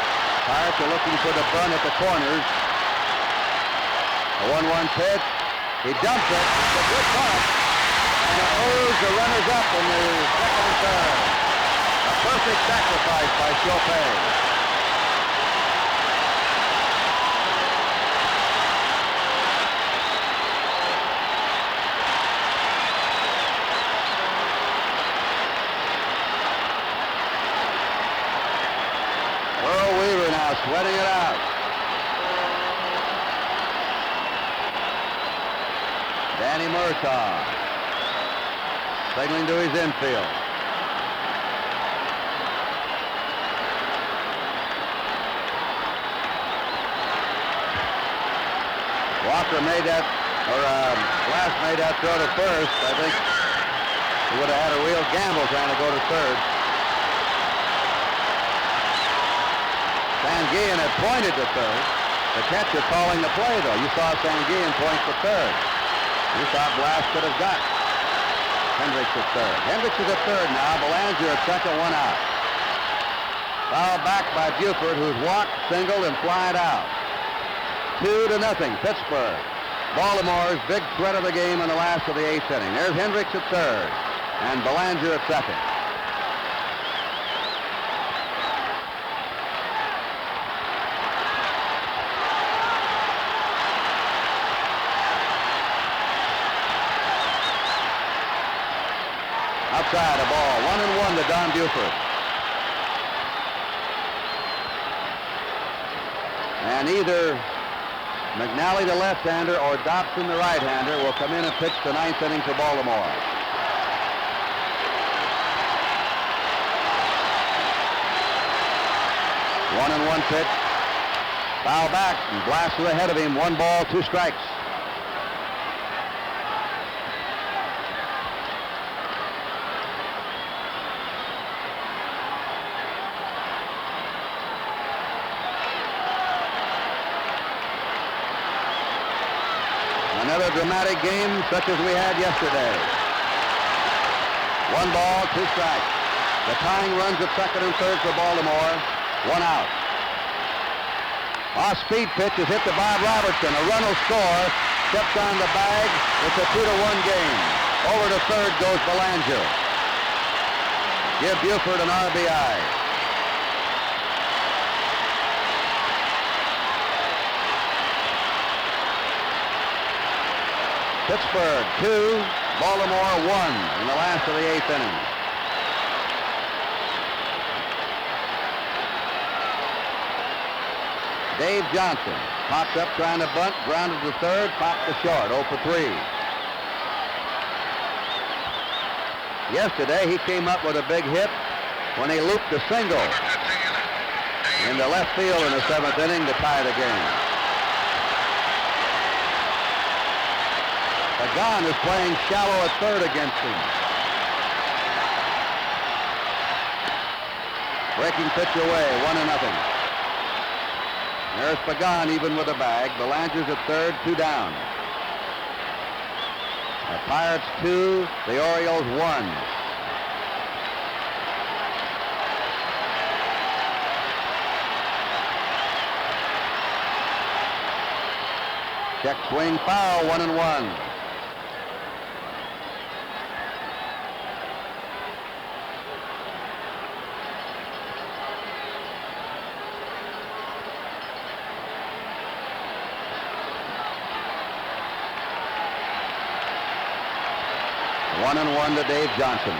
Pirates are looking for the bunt at the corners. A 1-1 pitch. He dumps it. It's a good bunt. And it moves the runners up in the second and third. A perfect sacrifice by Chopay. Earl Weaver now sweating it out. Danny Murtaugh signaling to his infield. Walker made that, or Glass made that throw to first. I think he would have had a real gamble trying to go to third. Sanguillen had pointed to third. The catcher calling the play, though. You saw Sanguillen point to third. You thought Glass could have got Hendricks at third. Hendricks is at third now. Belanger at second, 1 out. Foul back by Buford, who's walked, singled, and flied out. 2-0, Pittsburgh. Baltimore's big threat of the game in the last of the 8th inning. There's Hendricks at third, and Belanger at second. Outside, a ball, 1-1 to Don Buford. And either McNally, the left-hander, or Dobson, the right-hander, will come in and pitch the 9th inning for Baltimore. One and one pitch. Foul back, and Glass was ahead of him. 1 ball, 2 strikes. Another dramatic game such as we had yesterday. 1 ball, 2 strikes. The tying runs at second and third for Baltimore. 1 out. Off-speed pitch is hit to Bob Robertson. A run will score. Steps on the bag. It's a 2-1 game. Over to third goes Belanger. Give Buford an RBI. Pittsburgh 2, Baltimore 1 in the last of the 8th inning. Dave Johnson pops up trying to bunt, grounded to third, popped to short, 0 for 3. Yesterday he came up with a big hit when he looped a single in the left field in the 7th inning to tie the game. Pagan is playing shallow at third against him. Breaking pitch away, 1-0. There's Pagan even with a bag. Belanger's at third, 2 down. The Pirates 2, the Orioles 1. Check swing foul, 1-1. 1-1 to Dave Johnson.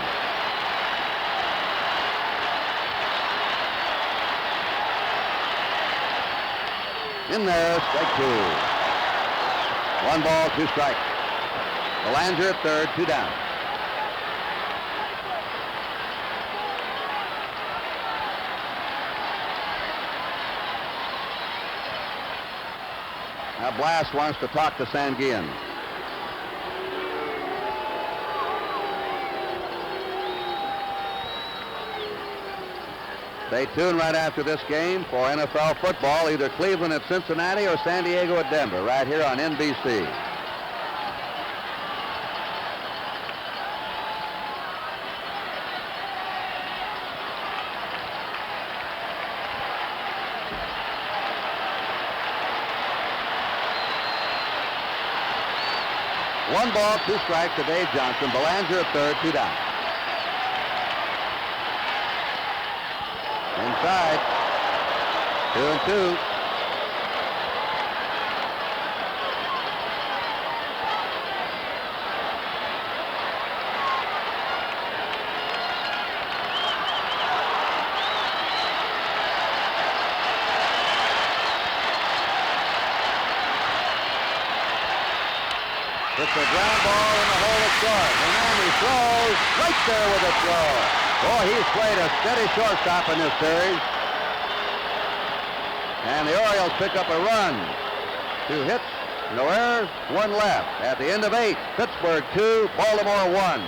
In there, strike 2. 1 ball, 2 strikes. Belanger at third, 2 down. Now Blass wants to talk to Sanguillen. Stay tuned right after this game for NFL football, either Cleveland at Cincinnati or San Diego at Denver, right here on NBC. One ball, 2 strikes to Dave Johnson. Belanger at third, 2 down. Inside, 2-2. It's a ground ball in the hole at short. Hernandez throws right there with a throw. Boy, he's played a steady shortstop in this series. And the Orioles pick up a run. 2 hits, no errors, 1 left. At the end of 8, Pittsburgh 2, Baltimore 1.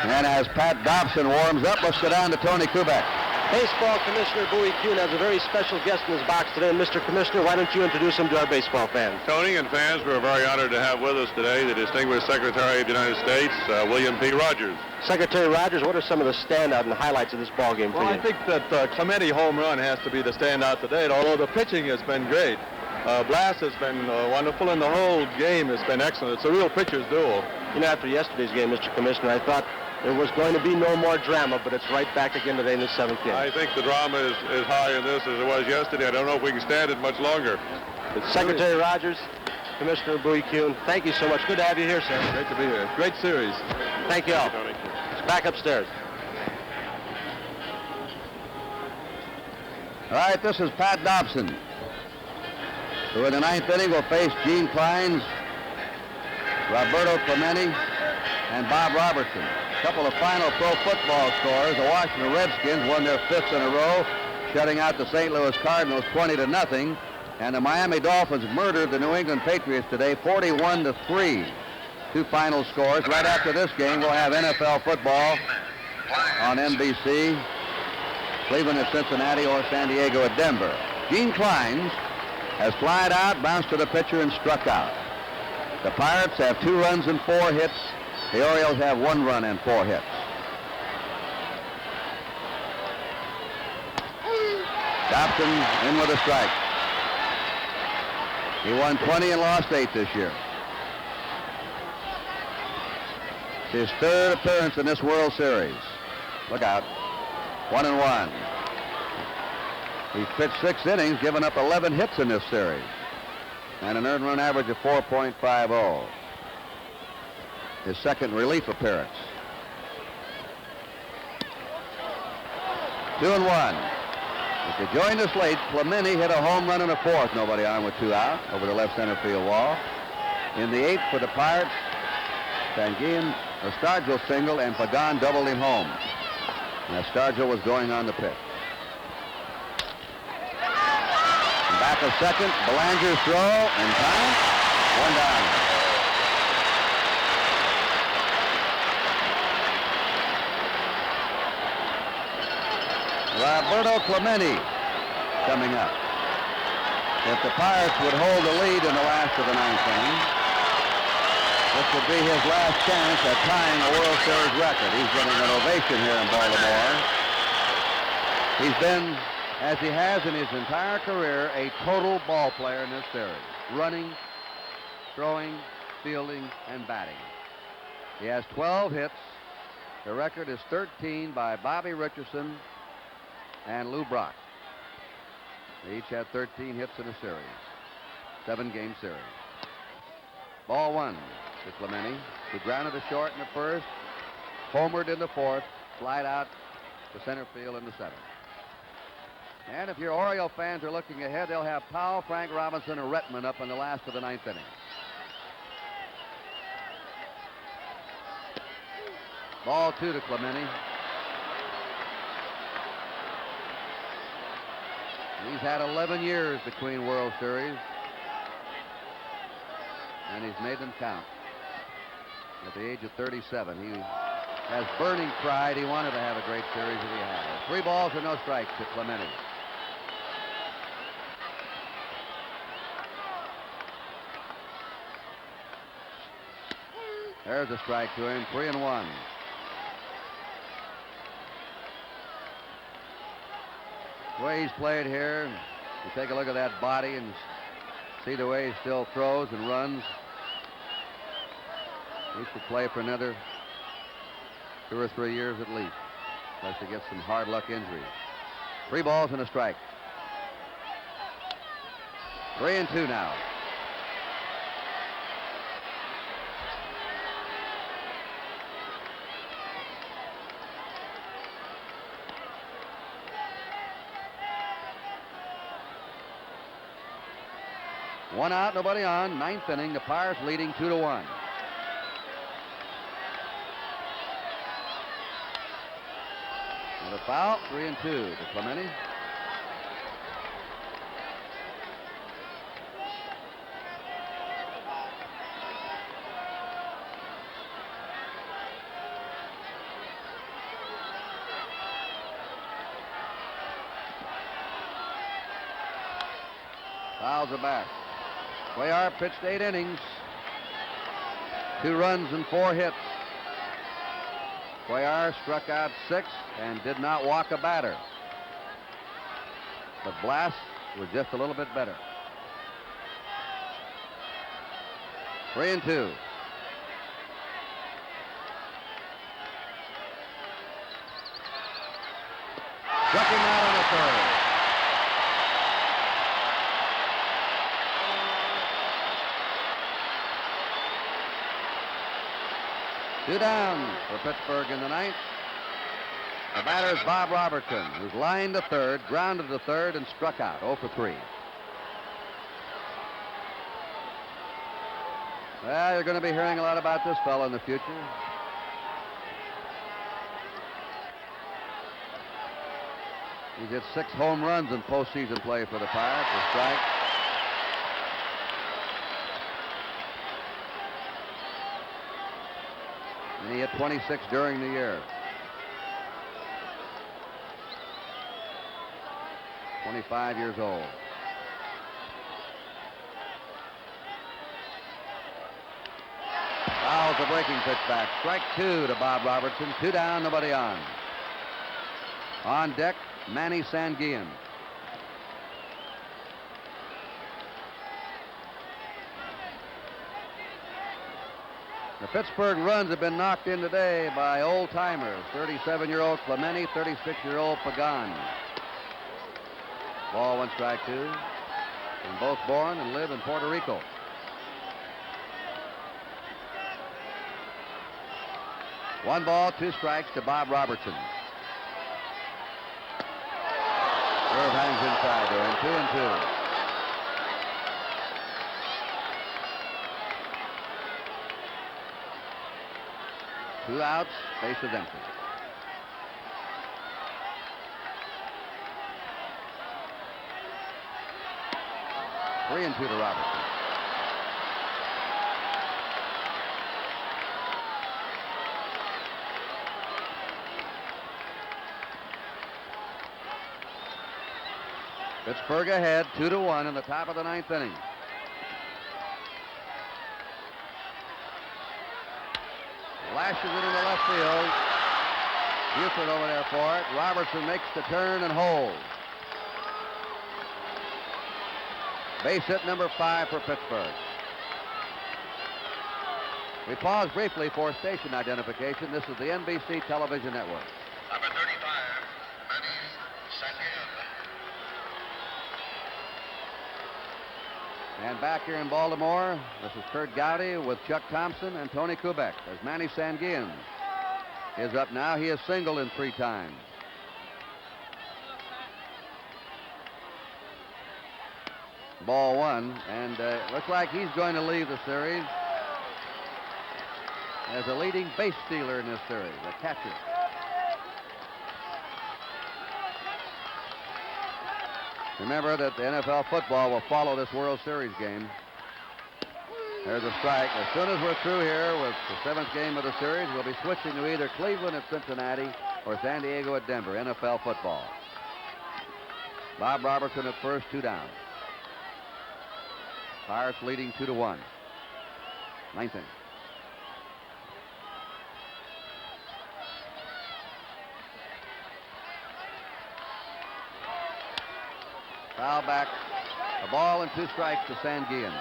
And as Pat Dobson warms up, let's go down to Tony Kubek. Baseball Commissioner Bowie Kuhn has a very special guest in his box today. And Mr. Commissioner, why don't you introduce him to our baseball fans? Tony and fans, we're very honored to have with us today the distinguished Secretary of the United States, William P. Rogers. Secretary Rogers, what are some of the standout and highlights of this ball game for you? Well, I think that Clemente home run has to be the standout today, although the pitching has been great. Blass has been wonderful, and the whole game has been excellent. It's a real pitcher's duel. You know, after yesterday's game, Mr. Commissioner, I thought there was going to be no more drama, but it's right back again today in the 7th game. I think the drama is as high in this as it was yesterday. I don't know if we can stand it much longer. Secretary Rogers, Commissioner Bowie Kuhn, thank you so much. Good to have you here, sir. Great to be here. Great series. Thank you all. Tony. Back upstairs. All right, this is Pat Dobson, who in the 9th inning will face Gene Kleins, Roberto Clemente, and Bob Robertson. A couple of final pro football scores. The Washington Redskins won their 5th in a row, shutting out the St. Louis Cardinals 20-0. And the Miami Dolphins murdered the New England Patriots today 41-3. 2 final scores. Right after this game, we'll have NFL football on NBC. Cleveland at Cincinnati or San Diego at Denver. Gene Kleins has flied out, bounced to the pitcher, and struck out. The Pirates have 2 runs and 4 hits. The Orioles have 1 run and 4 hits. Dobson in with a strike. He won 20 and lost 8 this year. His 3rd appearance in this World Series. Look out. 1-1. He's pitched 6 innings, given up 11 hits in this series, and an earned run average of 4.50. His 2nd relief appearance. 2-1. If you joined us late, Clemente hit a home run in the 4th. Nobody on with 2 out over the left center field wall. In the 8th for the Pirates, Sanguillen, Estargio singled, and Pagan doubled him home. And Estargio was going on the pitch. And back a second, Belanger's throw in time. 1 down. Roberto Clemente coming up. If the Pirates would hold the lead in the last of the 9th inning, this would be his last chance at tying a World Series record. He's getting an ovation here in Baltimore. He's been, as he has in his entire career, a total ball player in this series. Running, throwing, fielding, and batting. He has 12 hits. The record is 13 by Bobby Richardson and Lou Brock. They each had 13 hits in a series. 7-game series. Ball 1. to Clemente, who grounded to short in the first, homered in the fourth, flied out to center field in the seventh. And if your Oriole fans are looking ahead, they'll have Powell, Frank Robinson, and Rettman up in the last of the ninth inning. Ball 2 to Clemente. He's had 11 years between World Series, and he's made them count. At the age of 37, he has burning pride. He wanted to have a great series, and he has. 3 balls and no strikes to Clemente. There's a strike to him, 3-1. The way he's played here, you take a look at that body and see the way he still throws and runs. He should play for another 2 or 3 years at least, unless he gets some hard luck injuries. 3 balls and a strike. 3-2 now. One out, nobody on. Ninth inning, the Pirates leading 2-1. And a foul, 3-2 to Clemente. Fouls are back. Cuellar pitched 8 innings, 2 runs and 4 hits. Cuellar struck out 6 and did not walk a batter. But Blas was just a little bit better. 3-2. Struck him out on the third. Two down for Pittsburgh in the ninth. The batter is Bob Robertson, who's lined to third, grounded to third, and struck out 0 for 3. Well, you're going to be hearing a lot about this fellow in the future. He's hit 6 home runs in postseason play for the Pirates. A strike. And he hit 26 during the year. 25 years old. Fouls the breaking pitch back. Strike 2 to Bob Robertson. 2 down, nobody on. On deck, Manny Sanguillen. The Pittsburgh runs have been knocked in today by old-timers. 37-year-old Clemente, 36-year-old Pagan. Ball 1, strike 2. And both born and live in Puerto Rico. One ball, 2 strikes to Bob Robertson. Irv hangs inside there, and 2-2. Two outs, bases empty. Three and 2 to Robertson. Pittsburgh ahead 2-1 in the top of the ninth inning. Lashes it into left field. Buford over there for it. Robertson makes the turn and holds. Base hit number 5 for Pittsburgh. We pause briefly for station identification. This is the NBC Television Network. Number 35, Manny Sanguillen. And back here in Baltimore, this is Kurt Gowdy with Chuck Thompson and Tony Kubek. As Manny Sanguillen is up now. He has singled in 3 times. Ball 1, and looks like he's going to leave the series as a leading base stealer in this series, a catcher. Remember that the NFL football will follow this World Series game. There's a strike. As soon as we're through here with the 7th game of the series, we'll be switching to either Cleveland at Cincinnati or San Diego at Denver, NFL football. Bob Robertson at first, 2 down. Pirates leading 2-1. 9th inning. Foul back. A ball and 2 strikes to Sanguillen.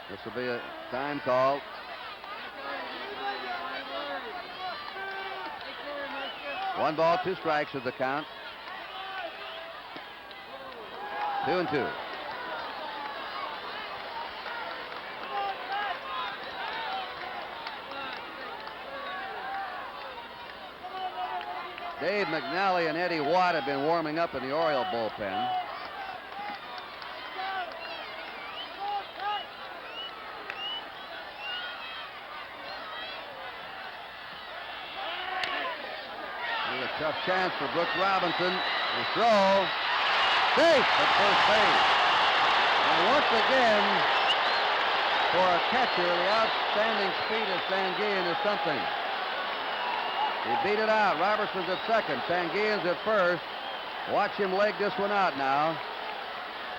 This will be a time call. One ball, 2 strikes is the count. 2-2. Dave McNally and Eddie Watt have been warming up in the Oriole bullpen. Tough chance for Brooks Robinson. The throw. Safe at first base. And once again, for a catcher, the outstanding speed of Sanguillen is something. He beat it out. Robertson's at second. Sanguillen's at first. Watch him leg this one out now.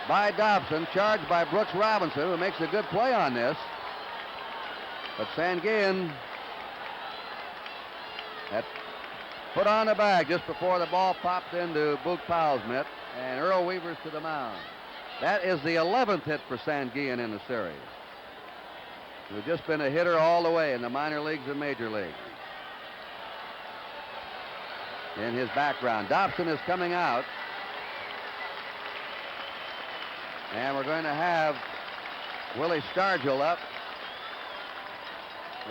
By Dobson, charged by Brooks Robinson, who makes a good play on this. But Sanguillen had put on the bag just before the ball popped into Boog Powell's mitt, and Earl Weaver's to the mound. That is the 11th hit for Sanguillen in the series. He's just been a hitter all the way in the minor leagues and major leagues. In his background, Dobson is coming out, and we're going to have Willie Stargell up.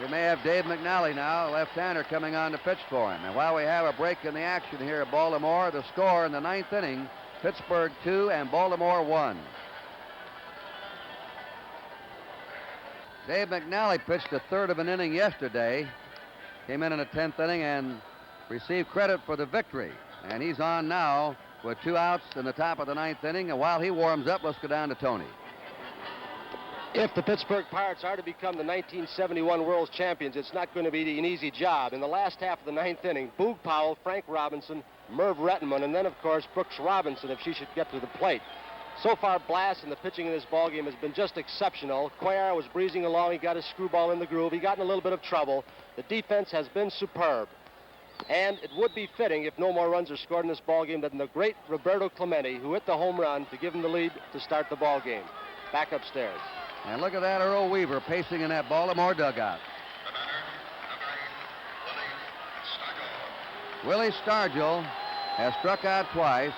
We may have Dave McNally now, left-hander, coming on to pitch for him. And while we have a break in the action here at Baltimore, the score in the 9th inning, Pittsburgh 2 and Baltimore 1. Dave McNally pitched a third of an inning yesterday. Came in the 10th inning and received credit for the victory. And he's on now with 2 outs in the top of the 9th inning. And while he warms up, let's go down to Tony. If the Pittsburgh Pirates are to become the 1971 World Champions, it's not going to be an easy job. In the last half of the 9th inning, Boog Powell, Frank Robinson, Merv Rettenman, and then, of course, Brooks Robinson, if she should get to the plate. So far, Blass and the pitching in this ballgame has been just exceptional. Cuellar was breezing along. He got his screwball in the groove. He got in a little bit of trouble. The defense has been superb. And it would be fitting, if no more runs are scored in this ballgame, than the great Roberto Clemente, who hit the home run to give him the lead to start the ballgame. Back upstairs. And look at that Earl Weaver pacing in that Baltimore dugout. Willie Stargell has struck out twice,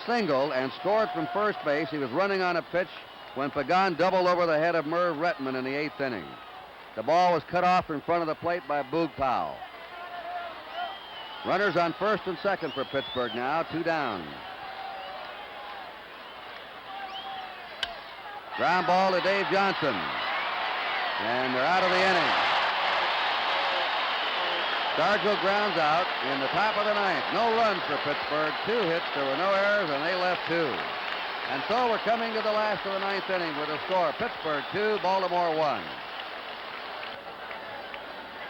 singled, and scored from first base. He was running on a pitch when Pagan doubled over the head of Merv Rettenman in the 8th inning. The ball was cut off in front of the plate by Boog Powell. Runners on first and second for Pittsburgh now, 2 down. Ground ball to Dave Johnson. And they're out of the inning. Stargell grounds out in the top of the 9th. No runs for Pittsburgh. 2 hits. There were no errors, and they left 2. And so we're coming to the last of the 9th inning with a score. Pittsburgh 2, Baltimore 1.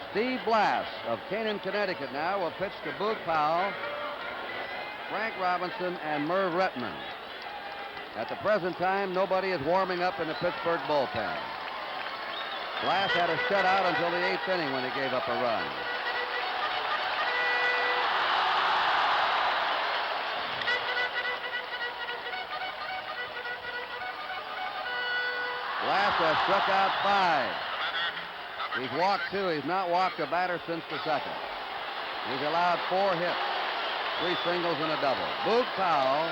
Steve Blass of Canaan, Connecticut now will pitch to Boog Powell, Frank Robinson, and Merv Rettenman. At the present time, nobody is warming up in the Pittsburgh bullpen. Blass had a shutout until the 8th inning when he gave up a run. has struck out 5. He's walked 2. He's not walked a batter since the second. He's allowed 4 hits, 3 singles and a double. Boog Powell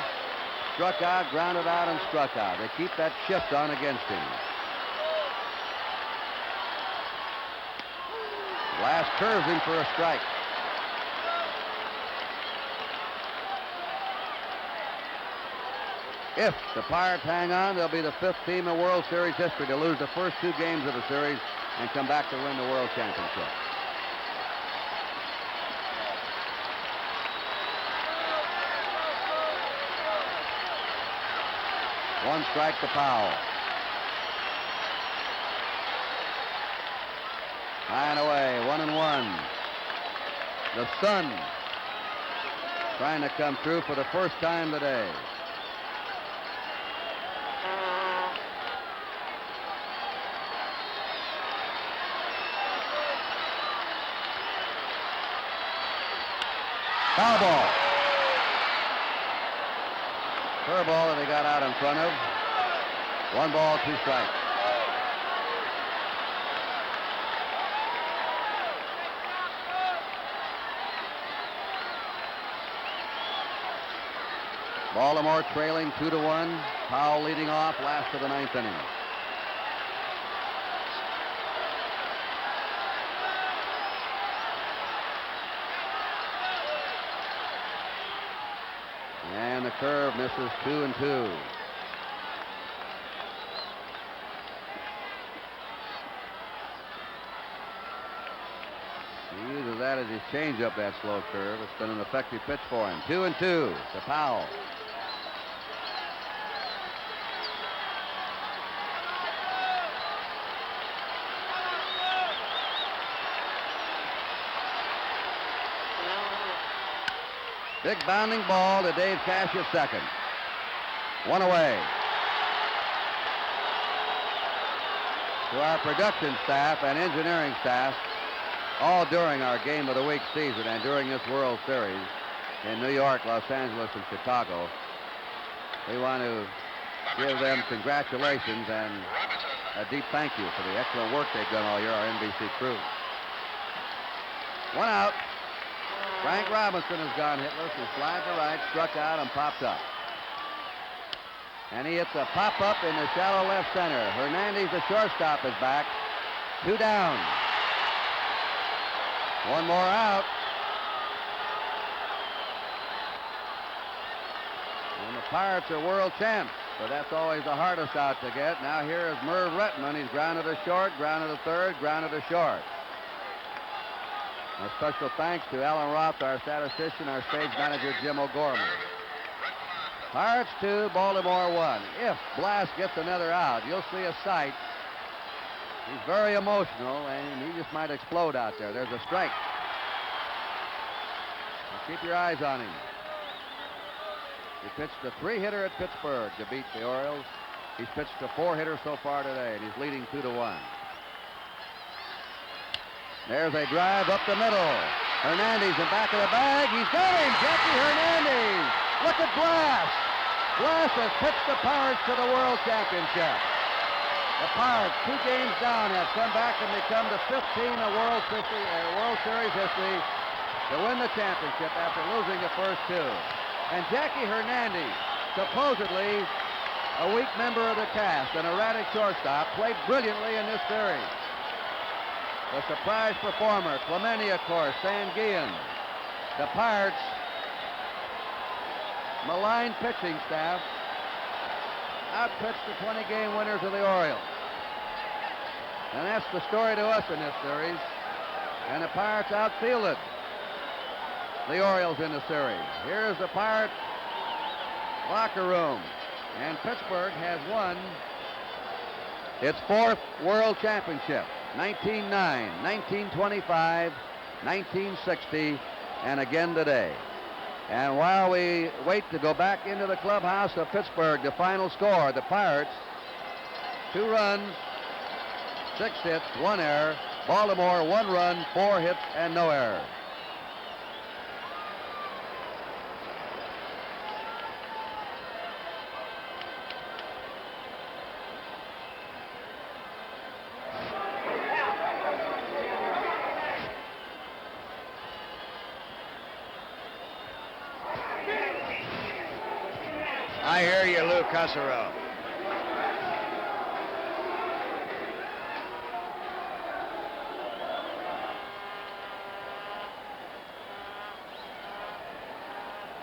struck out, grounded out, and struck out. They keep that shift on against him. Glass curves him for a strike. If the Pirates hang on, they'll be the 5th team in World Series history to lose the first 2 games of the series and come back to win the World Championship. One strike to Powell. High and away, 1-1. The sun trying to come through for the first time today. Foul ball. Curveball that he got out in front of. 1 ball, 2 strikes. Baltimore trailing 2-1. Powell leading off, last of the 9th inning. And the curve misses 2-2. He uses that as his changeup, that slow curve. It's been an effective pitch for him. 2-2 to Powell. Big bounding ball to Dave Cash at second. 1 away. To our production staff and engineering staff, all during our Game of the Week season and during this World Series in New York, Los Angeles, and Chicago, we want to give them congratulations and a deep thank you for the excellent work they've done all year, our NBC crew. 1 out. Frank Robinson has gone hitless. He's flied to right, struck out, and popped up. And he hits a pop-up in the shallow left center. Hernandez, the shortstop, is back. 2 down. 1 more out. And the Pirates are world champs, but that's always the hardest out to get. Now here is Merv Rettenman. He's grounded to short, grounded to third, grounded to short. A special thanks to Alan Roth, our statistician, our stage manager, Jim O'Gorman. Pirates 2, Baltimore 1. If Blass gets another out, you'll see a sight. He's very emotional, and he just might explode out there. There's a strike. Now keep your eyes on him. He pitched a 3-hitter at Pittsburgh to beat the Orioles. He's pitched a 4-hitter so far today, and he's leading 2-1. There's a drive up the middle. Hernandez in back of the bag. He's got him, Jackie Hernandez. Look at Blass. Blass has pitched the Pirates to the World Championship. The Pirates, 2 games down, have come back and become the 5th team in World Series history to win the championship after losing the first 2. And Jackie Hernandez, supposedly a weak member of the cast, an erratic shortstop, played brilliantly in this series. The surprise performer, Clemente, of course, Sanguillen. The Pirates' maligned pitching staff outpitched the 20-game winners of the Orioles. And that's the story to us in this series. And the Pirates outfielded the Orioles in the series. Here's the Pirate locker room. And Pittsburgh has won its 4th World Championship. 1909, 1925, 1960, and again today. And while we wait to go back into the clubhouse of Pittsburgh, the final score, the Pirates, 2 runs, 6 hits, 1 error. Baltimore, 1 run, 4 hits, and no error. I hear you, Lou Cusero.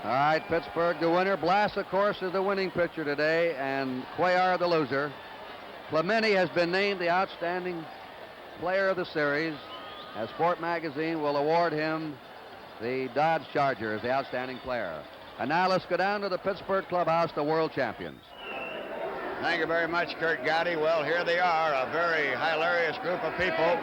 All right, Pittsburgh the winner. Blass, of course, is the winning pitcher today, and Cuellar the loser. Clemente has been named the outstanding player of the series, as Sport Magazine will award him the Dodge Charger as the outstanding player. And now let's go down to the Pittsburgh clubhouse, the world champions. Thank you very much, Kurt Gowdy. Well, here they are, a very hilarious group of people.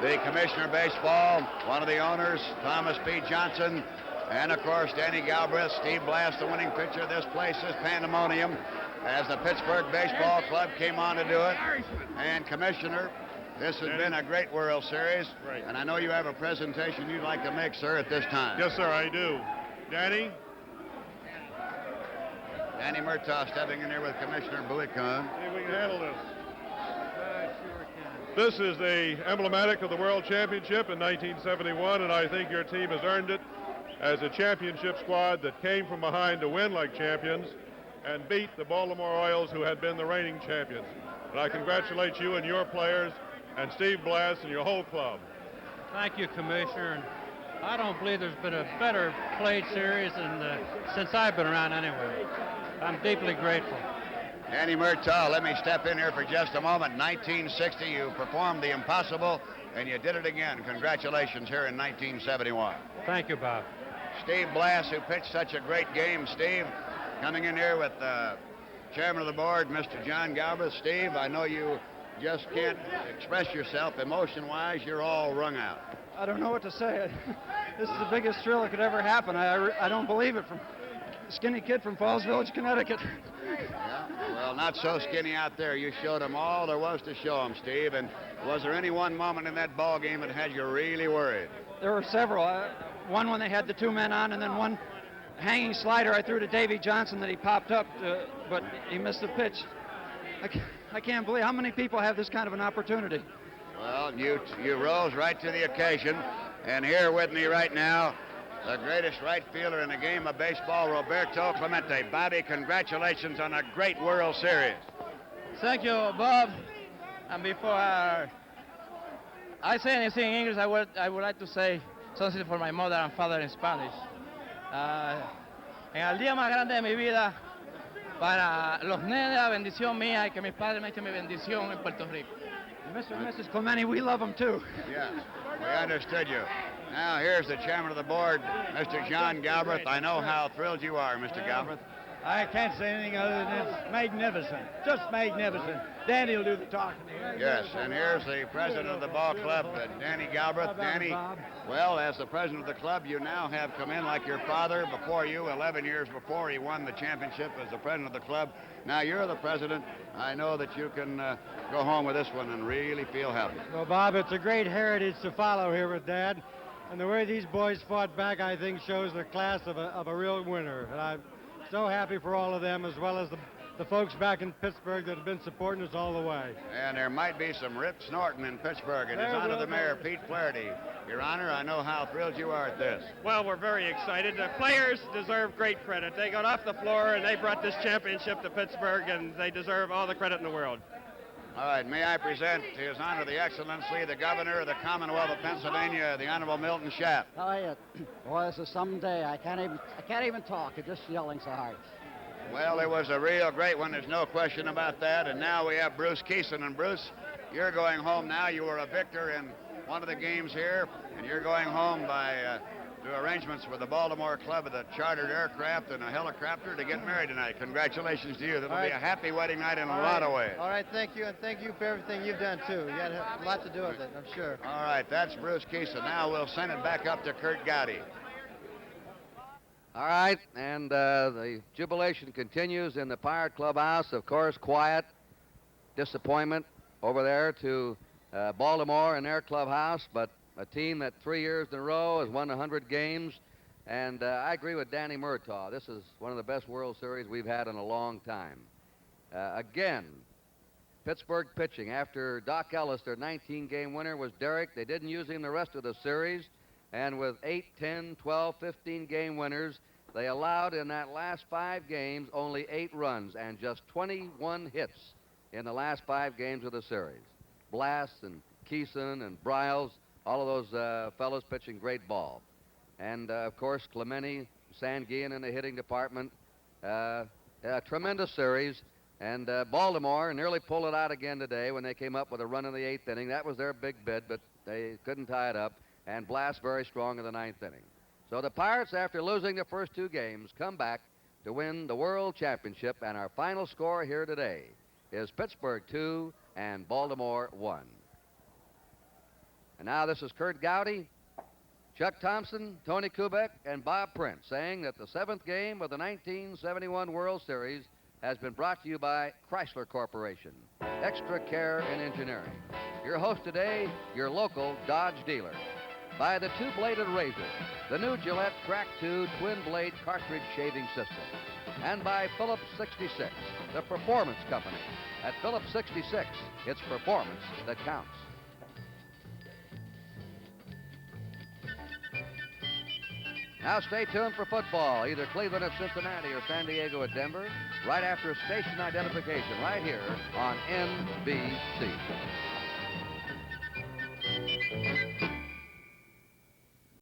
The Commissioner of Baseball, one of the owners, Thomas P. Johnson, and, of course, Danny Galbraith, Steve Blass, the winning pitcher. This place is pandemonium as the Pittsburgh Baseball Club came on to do it. And, Commissioner, this has been a great World Series. Right. And I know you have a presentation you'd like to make, sir, at this time. Yes, sir, I do. Danny? Danny Murtaugh stepping in here with Commissioner Buicon. See if we can handle this. This is the emblematic of the World Championship in 1971, and I think your team has earned it as a championship squad that came from behind to win like champions and beat the Baltimore Orioles, who had been the reigning champions. And I congratulate you and your players and Steve Blass and your whole club. Thank you, Commissioner. And I don't believe there's been a better played series since I've been around anyway. I'm deeply grateful. Danny Murtaugh, let me step in here for just a moment. 1960, you performed the impossible, and you did it again. Congratulations here in 1971. Thank you, Bob. Steve Blass, who pitched such a great game. Steve, coming in here with Chairman of the Board, Mr. John Galbraith. Steve, I know you just can't express yourself emotion-wise. You're all wrung out. I don't know what to say. This is the biggest thrill that could ever happen. I don't believe it. From a skinny kid from Falls Village, Connecticut. Yeah, well, not so skinny out there. You showed them all there was to show them, Steve. And was there any one moment in that ball game that had you really worried? There were several. One when they had the two men on, and then one hanging slider I threw to Davy Johnson that he popped up, but he missed the pitch. I can't believe how many people have this kind of an opportunity. Well, you rose right to the occasion. And here with me right now, the greatest right fielder in the game of baseball, Roberto Clemente. Bobby, congratulations on a great World Series. Thank you, Bob. And before I say anything in English, I would like to say something for my mother and father in Spanish. En el día más grande de mi vida, para los nenes, la bendición mía y que mis padres me echen mi bendición en Puerto Rico. Mr. and Mrs. Clemente, we love them too. Yes, we understood you. Now here's the chairman of the board, Mr. John Galbraith. I know how thrilled you are, Mr. Galbraith. I can't say anything other than it's magnificent. Just magnificent. Danny will do the talking here. Yes, and here's the president of the ball club, Danny Galbraith. Danny, well, as the president of the club, you now have come in like your father before you, 11 years before he won the championship as the president of the club. Now you're the president. I know that you can go home with this one and really feel happy. Well, Bob, it's a great heritage to follow here with Dad. And the way these boys fought back, I think, shows the class of a real winner. And I'm so happy for all of them, as well as the folks back in Pittsburgh that have been supporting us all the way. And there might be some rip snorting in Pittsburgh. It is on to the mayor, Pete Flaherty. Your Honor, I know how thrilled you are at this. Well, we're very excited. The players deserve great credit. They got off the floor and they brought this championship to Pittsburgh, and they deserve all the credit in the world. All right, may I present to His Honor the Excellency, the Governor of the Commonwealth of Pennsylvania, the Honorable Milton Schaap. Oh, boy, this is some day. I can't even talk. I'm just yelling so hard. Well, it was a real great one. There's no question about that. And now we have Bruce Keeson. And Bruce, you're going home now. You were a victor in one of the games here, and you're going home by do arrangements with the Baltimore Club of the chartered aircraft and a helicopter to get married tonight. Congratulations to you. That'll be a happy wedding night in a lot of ways. All right, thank you, and thank you for everything you've done, too. You had a lot to do with it, I'm sure. All right, that's Bruce Keeson. Now we'll send it back up to Kurt Gowdy. All right, and the jubilation continues in the Pirate Clubhouse. Of course, quiet disappointment over there to Baltimore in their clubhouse, but a team that 3 years in a row has won 100 games. And I agree with Danny Murtaugh. This is one of the best World Series we've had in a long time. Again, Pittsburgh pitching. After Doc Ellis, their 19-game winner, was Derek. They didn't use him the rest of the series. And with 8, 10, 12, 15-game winners, They allowed in that last 5 games only 8 runs and just 21 hits in the last 5 games of the series. Blass and Keeson and Bryles, all of those fellows pitching great ball. And, of course, Clemente, Sanguillen in the hitting department. A tremendous series. And Baltimore nearly pulled it out again today when they came up with a run in the 8th inning. That was their big bid, but they couldn't tie it up. And Blass very strong in the 9th inning. So the Pirates, after losing the first 2 games, come back to win the World Championship. And our final score here today is Pittsburgh 2 and Baltimore 1. And now this is Kurt Gowdy, Chuck Thompson, Tony Kubek, and Bob Prince saying that the 7th game of the 1971 World Series has been brought to you by Chrysler Corporation, extra care in engineering. Your host today, your local Dodge dealer. By the 2-bladed razor, the new Gillette Track 2 twin-blade cartridge shaving system. And by Phillips 66, the performance company. At Phillips 66, it's performance that counts. Now stay tuned for football, either Cleveland at Cincinnati or San Diego at Denver, right after station identification right here on NBC.